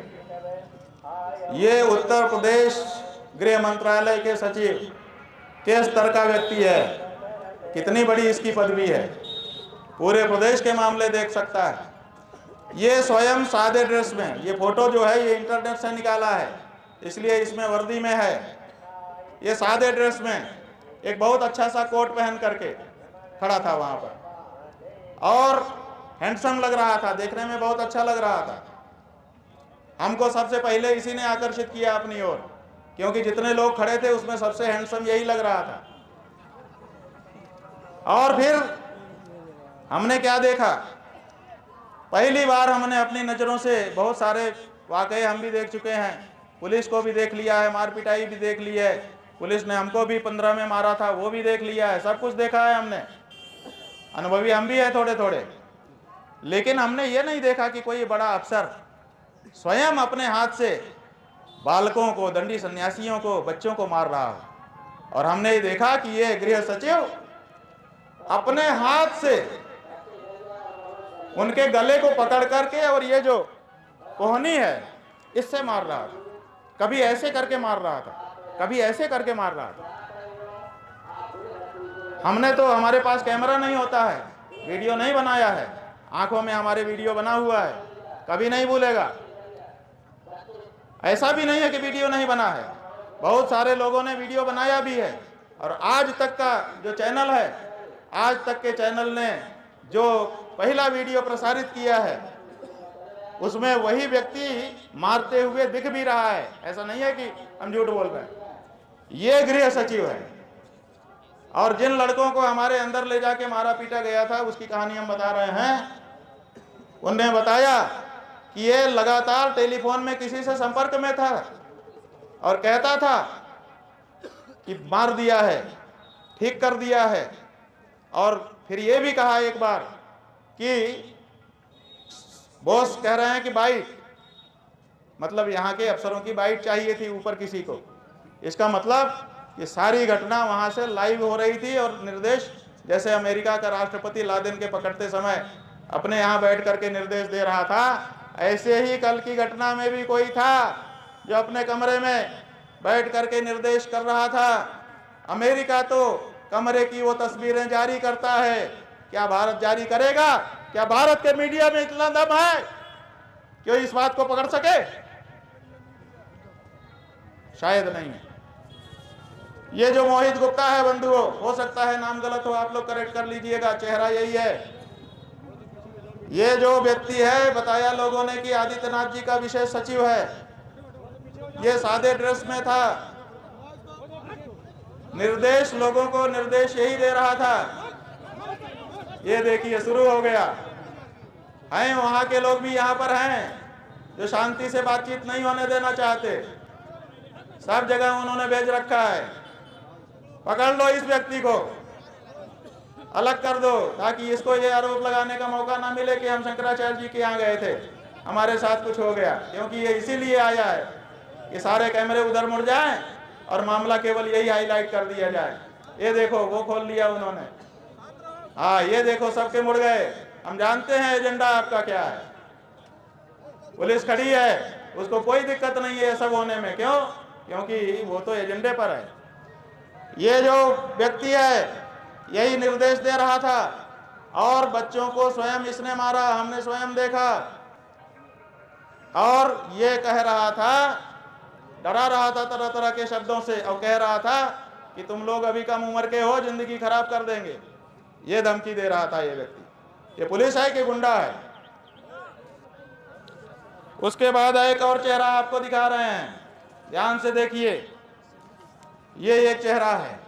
ये उत्तर प्रदेश गृह मंत्रालय के सचिव के स्तर का व्यक्ति है। कितनी बड़ी इसकी पदवी है, पूरे प्रदेश के मामले देख सकता है। ये स्वयं सादे ड्रेस में, ये फोटो जो है ये इंटरनेट से निकाला है, इसलिए इसमें वर्दी में है। ये सादे ड्रेस में एक बहुत अच्छा सा कोट पहन करके खड़ा था वहां पर, और हैंडसम लग रहा था, देखने में बहुत अच्छा लग रहा था। हमको सबसे पहले इसी ने आकर्षित किया अपनी ओर, क्योंकि जितने लोग खड़े थे उसमें सबसे हैंडसम यही लग रहा था। और फिर हमने क्या देखा, पहली बार हमने अपनी नज़रों से बहुत सारे वाकये हम भी देख चुके हैं, पुलिस को भी देख लिया है, मार पिटाई भी देख ली है, पुलिस ने हमको भी 15 में मारा था वो भी देख लिया है, सब कुछ देखा है हमने, अनुभवी हम भी है थोड़े थोड़े। लेकिन हमने ये नहीं देखा कि कोई बड़ा अफसर स्वयं अपने हाथ से बालकों को, दंडी सन्यासियों को, बच्चों को मार रहा हो। और हमने ये देखा कि ये गृह सचिव अपने हाथ से उनके गले को पकड़ करके और ये जो कोहनी है इससे मार रहा था। कभी ऐसे करके मार रहा था, कभी ऐसे करके मार रहा था। हमने तो, हमारे पास कैमरा नहीं होता है, वीडियो नहीं बनाया है, आंखों में हमारे वीडियो बना हुआ है, कभी नहीं भूलेगा। ऐसा भी नहीं है कि वीडियो नहीं बना है, बहुत सारे लोगों ने वीडियो बनाया भी है। और आज तक का जो चैनल है, आज तक के चैनल ने जो पहला वीडियो प्रसारित किया है उसमें वही व्यक्ति मारते हुए दिख भी रहा है। ऐसा नहीं है कि हम झूठ बोल रहे हैं। ये गृह सचिव है। और जिन लड़कों को हमारे अंदर ले जाके मारा पीटा गया था उसकी कहानी हम बता रहे हैं। उन्हें बताया कि ये लगातार टेलीफोन में किसी से संपर्क में था और कहता था कि मार दिया है, ठीक कर दिया है। और फिर ये भी कहा एक बार कि बॉस कह रहे हैं कि बाइट, मतलब यहाँ के अफसरों की बाइट चाहिए थी ऊपर किसी को। इसका मतलब ये सारी घटना वहाँ से लाइव हो रही थी और निर्देश, जैसे अमेरिका का राष्ट्रपति लादेन के पकड़ते समय अपने यहाँ बैठ करके निर्देश दे रहा था, ऐसे ही कल की घटना में भी कोई था जो अपने कमरे में बैठ करके निर्देश कर रहा था। अमेरिका तो कमरे की वो तस्वीरें जारी करता है, क्या भारत जारी करेगा? क्या भारत के मीडिया में इतना दम है कि इस बात को पकड़ सके? शायद नहीं है। ये जो मोहित गुप्ता है बंधुओं, हो सकता है नाम गलत हो, आप लोग करेक्ट कर लीजिएगा, चेहरा यही है। ये जो व्यक्ति है, बताया लोगों ने कि आदित्यनाथ जी का विशेष सचिव है। ये सादे ड्रेस में था, निर्देश लोगों को निर्देश यही दे रहा था। ये देखिए शुरू हो गया है। वहां के लोग भी यहाँ पर हैं जो शांति से बातचीत नहीं होने देना चाहते। सब जगह उन्होंने भेज रखा है, पकड़ लो इस व्यक्ति को, अलग कर दो, ताकि इसको ये आरोप लगाने का मौका ना मिले कि हम शंकराचार्य जी के यहाँ गए थे, हमारे साथ कुछ हो गया। क्योंकि ये इसीलिए आया है कि सारे कैमरे उधर मुड़ जाएं और मामला केवल यही हाईलाइट कर दिया जाए। ये देखो वो खोल लिया उन्होंने, हाँ ये देखो सबके मुड़ गए। हम जानते हैं एजेंडा आपका क्या है। पुलिस खड़ी है, उसको कोई दिक्कत नहीं है सब होने में। क्यों? क्योंकि वो तो एजेंडे पर है। ये जो व्यक्ति है यही निर्देश दे रहा था, और बच्चों को स्वयं इसने मारा, हमने स्वयं देखा। और ये कह रहा था, डरा रहा था तरह तरह के शब्दों से, और कह रहा था कि तुम लोग अभी कम उम्र के हो, जिंदगी खराब कर देंगे। ये धमकी दे रहा था ये व्यक्ति। ये पुलिस है कि गुंडा है? उसके बाद एक और चेहरा आपको दिखा रहे हैं, ध्यान से देखिए। ये एक चेहरा है,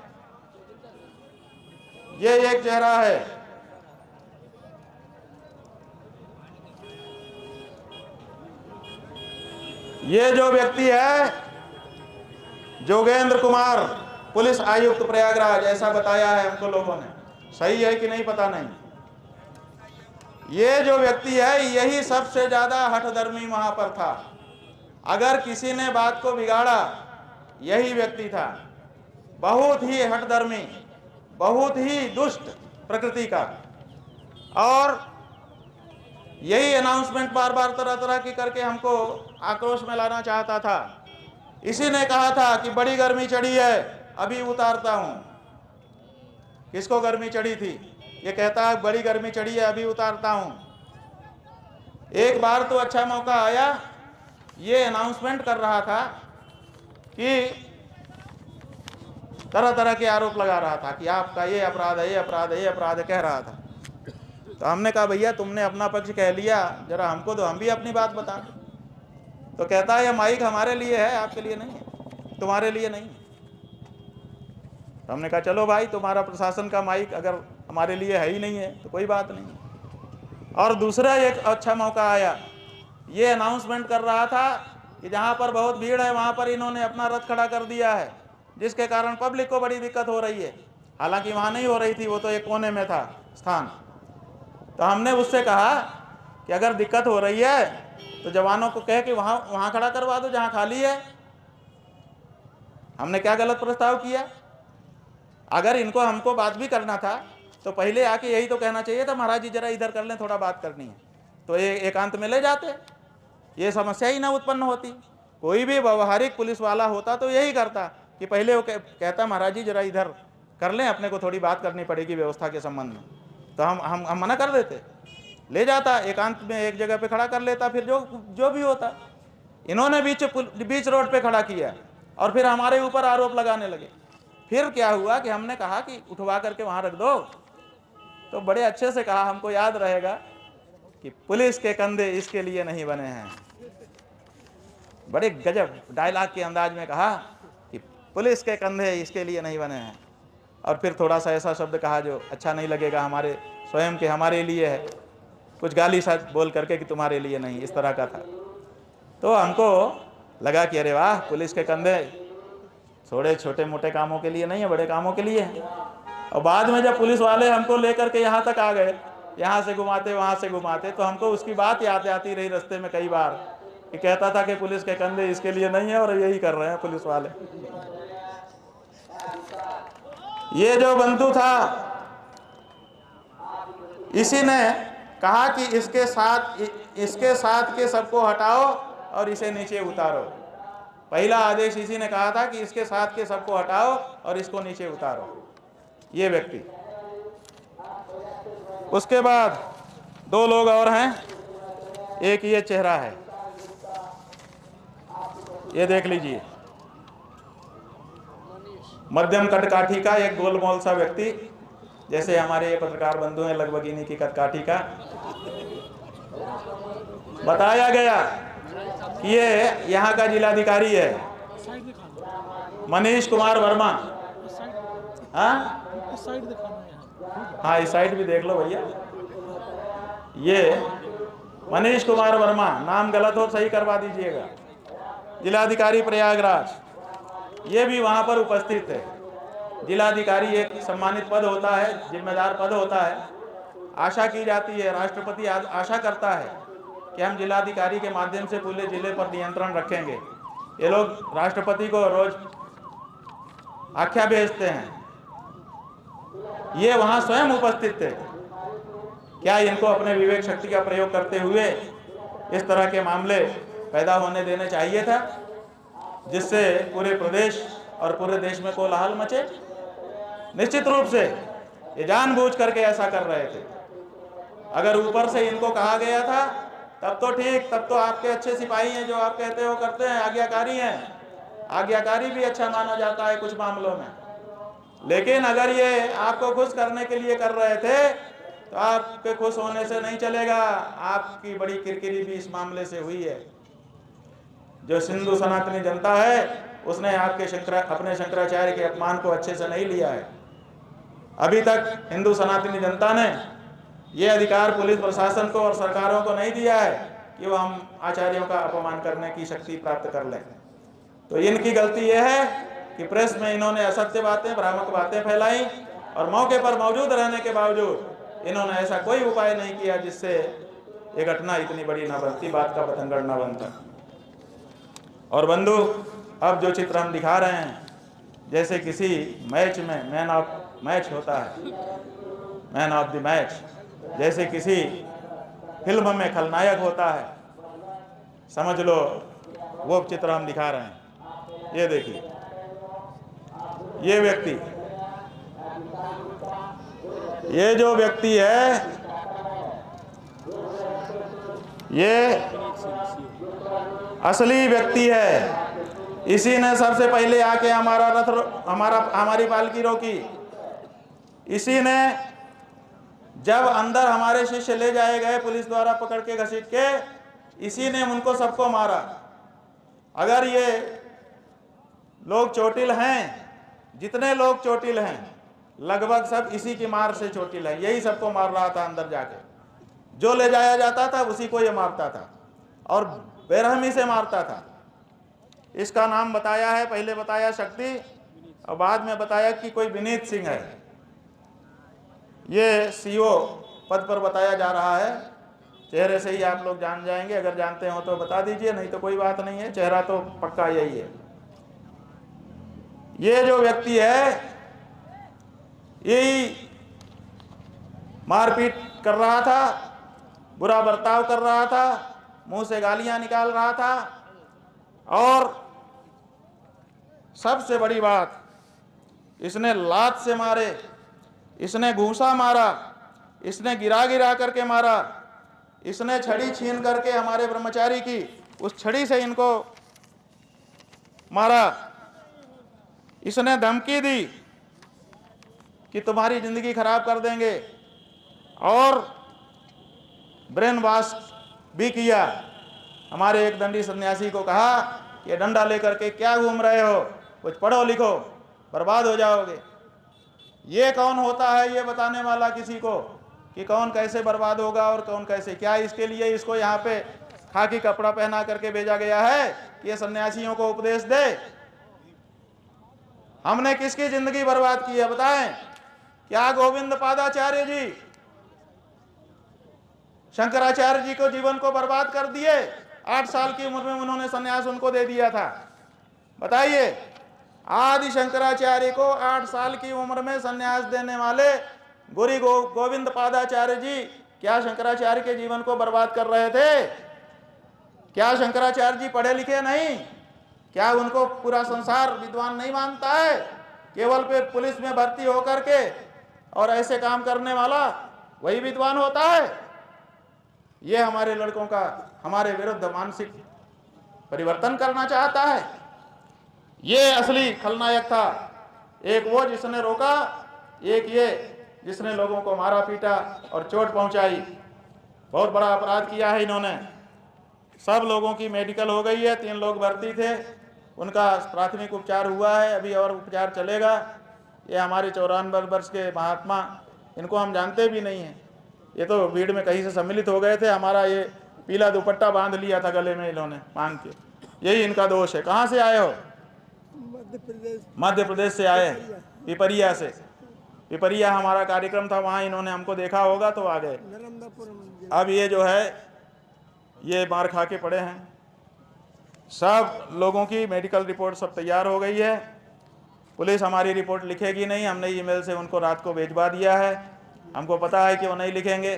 ये एक चेहरा है। ये जो व्यक्ति है जोगेंद्र कुमार, पुलिस आयुक्त प्रयागराज, ऐसा बताया है हमको लोगों ने। सही है कि नहीं पता नहीं। ये जो व्यक्ति है यही सबसे ज्यादा हठधर्मी वहां पर था। अगर किसी ने बात को बिगाड़ा यही व्यक्ति था। बहुत ही हठधर्मी, बहुत ही दुष्ट प्रकृति का। और यही अनाउंसमेंट बार बार तरह तरह की करके हमको आक्रोश में लाना चाहता था। इसी ने कहा था कि बड़ी गर्मी चढ़ी है, अभी उतारता हूं। किसको गर्मी चढ़ी थी? ये कहता है बड़ी गर्मी चढ़ी है, अभी उतारता हूं। एक बार तो अच्छा मौका आया, ये अनाउंसमेंट कर रहा था कि तरह तरह के आरोप लगा रहा था कि आपका ये अपराध है, ये अपराध है, ये अपराध है, कह रहा था। तो हमने कहा भैया तुमने अपना पक्ष कह लिया, जरा हमको तो हम भी अपनी बात बता। तो कहता है ये माइक हमारे लिए है, आपके लिए नहीं है, तुम्हारे लिए नहीं है। तो हमने कहा चलो भाई, तुम्हारा प्रशासन का माइक अगर हमारे लिए है ही नहीं है तो कोई बात नहीं। और दूसरा एक अच्छा मौका आया, ये अनाउंसमेंट कर रहा था कि जहाँ पर बहुत भीड़ है वहाँ पर इन्होंने अपना रथ खड़ा कर दिया है, जिसके कारण पब्लिक को बड़ी दिक्कत हो रही है। हालांकि वहाँ नहीं हो रही थी, वो तो एक कोने में था स्थान। तो हमने उससे कहा कि अगर दिक्कत हो रही है तो जवानों को कह कि वहाँ खड़ा करवा दो जहाँ खाली है। हमने क्या गलत प्रस्ताव किया? अगर इनको हमको बात भी करना था तो पहले आके यही तो कहना चाहिए था, महाराज जी जरा इधर कर लें, थोड़ा बात करनी है। तो ये एकांत में ले जाते, ये समस्या ही ना उत्पन्न होती। कोई भी व्यवहारिक पुलिस वाला होता तो यही करता कि पहले वो कहता महाराज जी जरा इधर कर लें, अपने को थोड़ी बात करनी पड़ेगी व्यवस्था के संबंध में। तो हम मना कर देते, ले जाता एकांत में एक जगह पे खड़ा कर लेता, फिर जो भी होता। इन्होंने बीच रोड पे खड़ा किया और फिर हमारे ऊपर आरोप लगाने लगे। फिर क्या हुआ कि हमने कहा कि उठवा करके वहां रख दो। तो बड़े अच्छे से कहा, हमको याद रहेगा कि पुलिस के कंधे इसके लिए नहीं बने हैं। बड़े गजब डायलॉग के अंदाज में कहा कि पुलिस के कंधे इसके लिए नहीं बने हैं। और फिर थोड़ा सा ऐसा शब्द कहा जो अच्छा नहीं लगेगा हमारे स्वयं के, हमारे लिए है, कुछ गाली सा बोल करके कि तुम्हारे लिए नहीं, इस तरह का था। तो हमको लगा कि अरे वाह, पुलिस के कंधे थोड़े छोटे मोटे कामों के लिए नहीं है, बड़े कामों के लिए है। और बाद में जब पुलिस वाले हमको लेकर के यहाँ तक आ गए, यहाँ से घुमाते वहाँ से घुमाते, तो हमको उसकी बात याद आती रही रास्ते में कई बार कि कहता था कि पुलिस के कंधे इसके लिए नहीं है, और यही कर रहे हैं पुलिस वाले। ये जो बंधु था इसी ने कहा कि इसके साथ के सबको हटाओ और इसे नीचे उतारो। पहला आदेश इसी ने कहा था कि इसके साथ के सबको हटाओ और इसको नीचे उतारो, ये व्यक्ति। उसके बाद दो लोग और हैं, एक ये चेहरा है, ये देख लीजिए, मध्यम कदकाठी का एक गोलमोल सा व्यक्ति, जैसे हमारे ये पत्रकार बंधु हैं लगभग इन्हीं की कदकाठी का, बताया गया कि ये यहाँ का जिलाधिकारी है मनीष कुमार वर्मा। हाँ हाँ, इस साइड भी देख लो भैया। ये मनीष कुमार वर्मा, नाम गलत हो सही करवा दीजिएगा, जिलाधिकारी प्रयागराज, ये भी वहाँ पर उपस्थित है। जिलाधिकारी एक सम्मानित पद होता है, जिम्मेदार पद होता है। आशा की जाती है, राष्ट्रपति आशा करता है कि हम जिलाधिकारी के माध्यम से पूरे जिले पर नियंत्रण रखेंगे। ये लोग राष्ट्रपति को रोज आख्या भेजते हैं, ये वहाँ स्वयं उपस्थित थे। क्या इनको अपने विवेक शक्ति का प्रयोग करते हुए इस तरह के मामले पैदा होने देने चाहिए था, जिससे पूरे प्रदेश और पूरे देश में कोलाहल मचे? निश्चित रूप से ये जानबूझ करके ऐसा कर रहे थे। अगर ऊपर से इनको कहा गया था तब तो ठीक, तब तो आपके अच्छे सिपाही हैं, जो आप कहते हो करते हैं, आज्ञाकारी हैं। आज्ञाकारी भी अच्छा माना जाता है कुछ मामलों में। लेकिन अगर ये आपको खुश करने के लिए कर रहे थे तो आपके खुश होने से नहीं चलेगा। आपकी बड़ी किरकिरी भी इस मामले से हुई है। जो सिंधु सनातनी जनता है उसने आपके अपने शंकराचार्य के अपमान को अच्छे से नहीं लिया है। अभी तक हिंदू सनातनी जनता ने ये अधिकार पुलिस प्रशासन को और सरकारों को नहीं दिया है कि वो हम आचार्यों का अपमान करने की शक्ति प्राप्त कर लें। तो इनकी गलती यह है कि प्रेस में इन्होंने असत्य बातें, भ्रामक बातें फैलाई और मौके पर मौजूद रहने के बावजूद इन्होंने ऐसा कोई उपाय नहीं किया जिससे ये घटना इतनी बड़ी ना बनती, बात का बतंगड़ ना बनता। और बंधु, अब जो चित्र हम दिखा रहे हैं, जैसे किसी मैच में मैन ऑफ मैच होता है, मैन ऑफ द मैच, जैसे किसी फिल्म में खलनायक होता है, समझ लो वो चित्र हम दिखा रहे हैं। ये देखिए, ये व्यक्ति, ये जो व्यक्ति है, ये असली व्यक्ति है। इसी ने सबसे पहले आके हमारा रथ, हमारी पालकी रोकी। इसी ने जब अंदर हमारे शिष्य ले जाए गए पुलिस द्वारा पकड़ के घसीट के, इसी ने उनको सबको मारा। अगर ये लोग चोटिल हैं, जितने लोग चोटिल हैं लगभग सब इसी की मार से चोटिल है। यही सबको मार रहा था अंदर जाके। जो ले जाया जाता था उसी को ये मारता था और बेरहमी से मारता था। इसका नाम बताया है, पहले बताया शक्ति और बाद में बताया कि कोई विनीत सिंह है। ये सीओ पद पर बताया जा रहा है। चेहरे से ही आप लोग जान जाएंगे, अगर जानते हो तो बता दीजिए, नहीं तो कोई बात नहीं है, चेहरा तो पक्का यही है। ये जो व्यक्ति है यही मारपीट कर रहा था, बुरा बर्ताव कर रहा था, मुंह से गालियां निकाल रहा था और सबसे बड़ी बात, इसने लात से मारे, इसने घूंसा मारा, इसने गिरा करके मारा, इसने छड़ी छीन करके हमारे ब्रह्मचारी की उस छड़ी से इनको मारा। इसने धमकी दी कि तुम्हारी जिंदगी खराब कर देंगे और ब्रेन वॉश भी किया। हमारे एक दंडी सन्यासी को कहा कि ये डंडा लेकर के क्या घूम रहे हो, कुछ पढ़ो लिखो, बर्बाद हो जाओगे। ये कौन होता है ये बताने वाला किसी को कि कौन कैसे बर्बाद होगा और कौन कैसे? क्या इसके लिए इसको यहाँ पे खाकी कपड़ा पहना करके भेजा गया है कि ये सन्यासियों को उपदेश दे? हमने किसकी जिंदगी बर्बाद की है बताएं? क्या गोविंद पादाचार्य जी, शंकराचार्य जी को जीवन को बर्बाद कर दिए? 8 साल की उम्र में उन्होंने सन्यास उनको दे दिया था। बताइए, आदि शंकराचार्य को 8 साल की उम्र में सन्यास देने वाले गुरु गोविंद पादाचार्य जी क्या शंकराचार्य के जीवन को बर्बाद कर रहे थे? क्या शंकराचार्य जी पढ़े लिखे नहीं? क्या उनको पूरा संसार विद्वान नहीं मानता है? केवल पे पुलिस में भर्ती होकर के और ऐसे काम करने वाला वही विद्वान होता है? ये हमारे लड़कों का हमारे विरुद्ध मानसिक परिवर्तन करना चाहता है। ये असली खलनायक था। एक वो जिसने रोका, एक ये जिसने लोगों को मारा पीटा और चोट पहुंचाई। बहुत बड़ा अपराध किया है इन्होंने। सब लोगों की मेडिकल हो गई है, 3 लोग भर्ती थे, उनका प्राथमिक उपचार हुआ है, अभी और उपचार चलेगा। ये हमारे 94 वर्ष के महात्मा, इनको हम जानते भी नहीं हैं, ये तो भीड़ में कहीं से सम्मिलित हो गए थे। हमारा ये पीला दुपट्टा बांध लिया था गले में इन्होंने मांग के, यही इनका दोष है। कहाँ से आए हो? मध्य प्रदेश से आए, पिपरिया से। पिपरिया हमारा कार्यक्रम था, वहाँ इन्होंने हमको देखा होगा तो आ गए। अब ये जो है ये मार खा के पड़े हैं। सब लोगों की मेडिकल रिपोर्ट सब तैयार हो गई है। पुलिस हमारी रिपोर्ट लिखेगी नहीं, हमने ईमेल से उनको रात को भिजवा दिया है। हमको पता है कि वो नहीं लिखेंगे,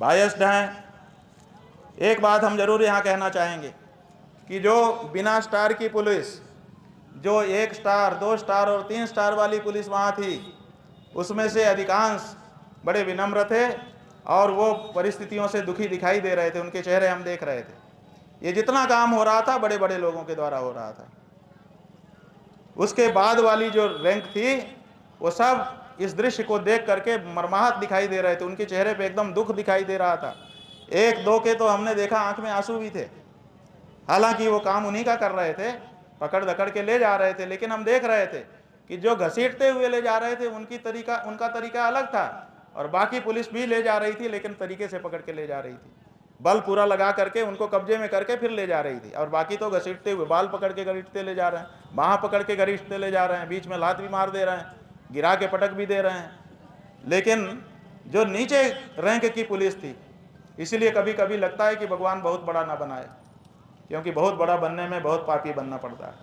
बायस्ड हैं। एक बात हम जरूर यहाँ कहना चाहेंगे कि जो बिना स्टार की पुलिस, जो 1 स्टार 2 स्टार और 3 स्टार वाली पुलिस वहाँ थी, उसमें से अधिकांश बड़े विनम्र थे और वो परिस्थितियों से दुखी दिखाई दे रहे थे, उनके चेहरे हम देख रहे थे। ये जितना काम हो रहा था बड़े बड़े लोगों के द्वारा हो रहा था। उसके बाद वाली जो रैंक थी वो सब इस दृश्य को देख करके मर्माहत दिखाई दे रहे थे, उनके चेहरे पे एकदम दुख दिखाई दे रहा था। 1-2 के तो हमने देखा आंख में आंसू भी थे, हालांकि वो काम उन्हीं का कर रहे थे, पकड़ दकड़ के ले जा रहे थे, लेकिन हम देख रहे थे कि जो घसीटते हुए ले जा रहे थे उनका तरीका अलग था और बाकी पुलिस भी ले जा रही थी, लेकिन तरीके से पकड़ के ले जा रही थी, बल पूरा लगा करके उनको कब्जे में करके फिर ले जा रही थी। और बाकी तो घसीटते हुए बाल पकड़ के घसीटते ले जा रहे हैं, बाँह पकड़ के घसीटते ले जा रहे हैं, बीच में लात भी मार दे रहे हैं, गिरा के पटक भी दे रहे हैं। लेकिन जो नीचे रैंक की पुलिस थी, इसलिए कभी कभी लगता है कि भगवान बहुत बड़ा ना बनाए, क्योंकि बहुत बड़ा बनने में बहुत पापी बनना पड़ता है।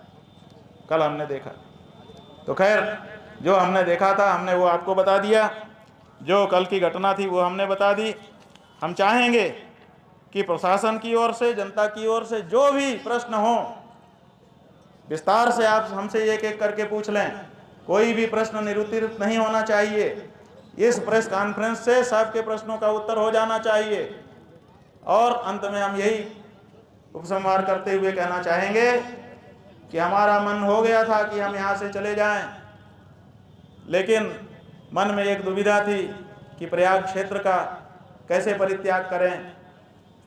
कल हमने देखा, तो खैर जो हमने देखा था हमने वो आपको बता दिया, जो कल की घटना थी वो हमने बता दी। हम चाहेंगे कि प्रशासन की ओर से, जनता की ओर से जो भी प्रश्न हो विस्तार से आप हमसे एक एक करके पूछ लें, कोई भी प्रश्न निरुत्तरित नहीं होना चाहिए। इस प्रेस कॉन्फ्रेंस से सबके प्रश्नों का उत्तर हो जाना चाहिए। और अंत में हम यही उपसंहार करते हुए कहना चाहेंगे कि हमारा मन हो गया था कि हम यहाँ से चले जाएं, लेकिन मन में एक दुविधा थी कि प्रयाग क्षेत्र का कैसे परित्याग करें।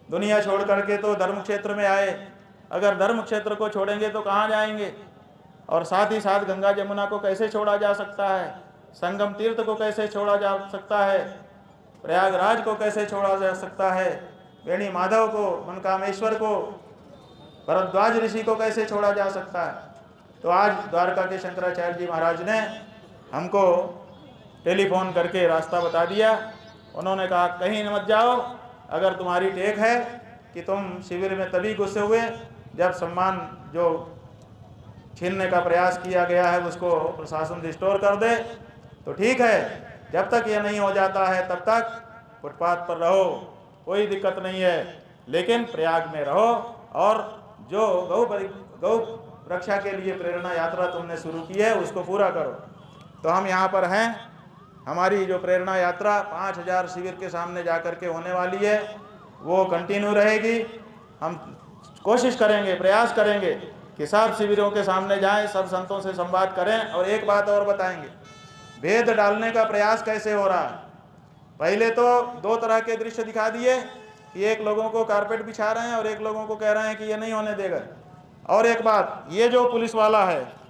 दुनिया छोड़ करके तो धर्म क्षेत्र में आए, अगर धर्म क्षेत्र को छोड़ेंगे तो कहाँ जाएंगे, और साथ ही साथ गंगा जमुना को कैसे छोड़ा जा सकता है, संगम तीर्थ को कैसे छोड़ा जा सकता है, प्रयागराज को कैसे छोड़ा जा सकता है, वेणी माधव को, मनकामेश्वर को, भरद्वाज ऋषि को कैसे छोड़ा जा सकता है। तो आज द्वारका के शंकराचार्य जी महाराज ने हमको टेलीफोन करके रास्ता बता दिया। उन्होंने कहा कहीं मत जाओ, अगर तुम्हारी टेक है कि तुम शिविर में तभी घुसे हुए जब सम्मान जो छीनने का प्रयास किया गया है उसको प्रशासन रिस्टोर कर दे, तो ठीक है। जब तक ये नहीं हो जाता है तब तक फुटपाथ पर रहो, कोई दिक्कत नहीं है, लेकिन प्रयाग में रहो और जो गौ रक्षा के लिए प्रेरणा यात्रा तुमने शुरू की है उसको पूरा करो। तो हम यहाँ पर हैं, हमारी जो प्रेरणा यात्रा 5000 शिविर के सामने जाकर के होने वाली है वो कंटिन्यू रहेगी। हम कोशिश करेंगे, प्रयास करेंगे कि सब शिविरों के सामने जाएं, सब संतों से संवाद करें। और एक बात और बताएंगे, भेद डालने का प्रयास कैसे हो रहा है। पहले तो 2 तरह के दृश्य दिखा दिए कि एक लोगों को कारपेट बिछा रहे हैं और एक लोगों को कह रहे हैं कि ये नहीं होने देगा। और एक बात, ये जो पुलिस वाला है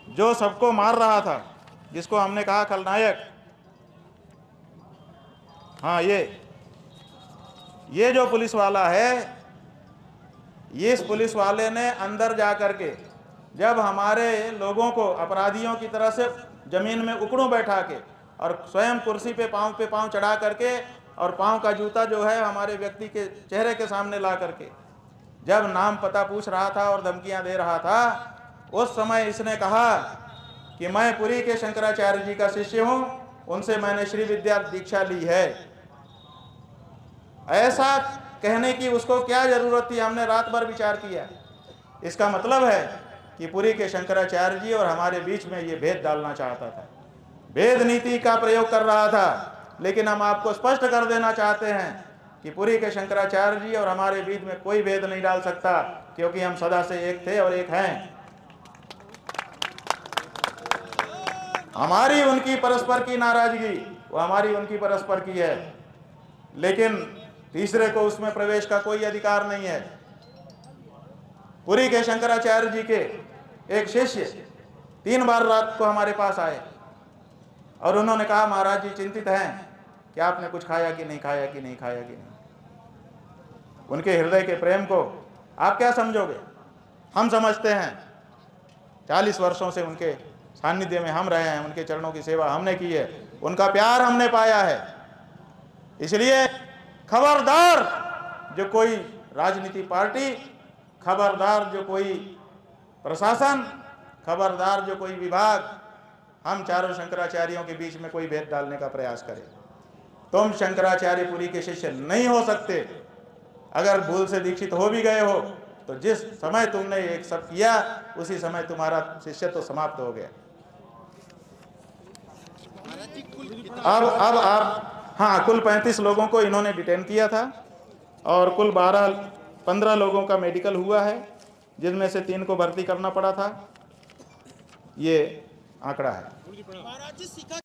जो सबको मार रहा था, जिसको हमने कहा खलनायक, हाँ ये जो पुलिस वाला है, इस पुलिस वाले ने अंदर जा करके जब हमारे लोगों को अपराधियों की तरह से जमीन में उकड़ों बैठा के और स्वयं कुर्सी पे पांव चढ़ा करके और पांव का जूता जो है हमारे व्यक्ति के चेहरे के सामने ला करके जब नाम पता पूछ रहा था और धमकियां दे रहा था, उस समय इसने कहा कि मैं पुरी के शंकराचार्य जी का शिष्य हूं, उनसे मैंने श्री विद्या दीक्षा ली है। ऐसा कहने की उसको क्या जरूरत थी, हमने रात भर विचार किया। इसका मतलब है कि पुरी के शंकराचार्य जी और हमारे बीच में ये भेद डालना चाहता था, भेद नीति का प्रयोग कर रहा था। लेकिन हम आपको स्पष्ट कर देना चाहते हैं कि पुरी के शंकराचार्य जी और हमारे बीच में कोई भेद नहीं डाल सकता, क्योंकि हम सदा से एक थे और एक हैं। हमारी उनकी परस्पर की नाराजगी, वो हमारी उनकी परस्पर की है, लेकिन तीसरे को उसमें प्रवेश का कोई अधिकार नहीं है। पुरी के शंकराचार्य जी के एक शिष्य 3 बार रात को हमारे पास आए और उन्होंने कहा, महाराज जी चिंतित हैं कि आपने कुछ खाया कि नहीं, खाया कि नहीं, खाया कि नहीं। उनके हृदय के प्रेम को आप क्या समझोगे? हम समझते हैं। 40 वर्षों से उनके सानिध्य में हम रहे हैं, उनके चरणों की सेवा हमने की है, उनका प्यार हमने पाया है। इसलिए खबरदार जो कोई राजनीति पार्टी, खबरदार जो कोई प्रशासन, खबरदार जो कोई विभाग हम चारों शंकराचार्यों के बीच में कोई भेद डालने का प्रयास करे। तुम शंकराचार्य पुरी के शिष्य नहीं हो सकते। अगर भूल से दीक्षित हो भी गए हो तो जिस समय तुमने एक सब किया उसी समय तुम्हारा शिष्यत्व समाप्त हो गया। अब आप, हाँ, कुल 35 लोगों को इन्होंने डिटेन किया था और कुल 15 लोगों का मेडिकल हुआ है, जिनमें से 3 को भर्ती करना पड़ा था। ये आंकड़ा है।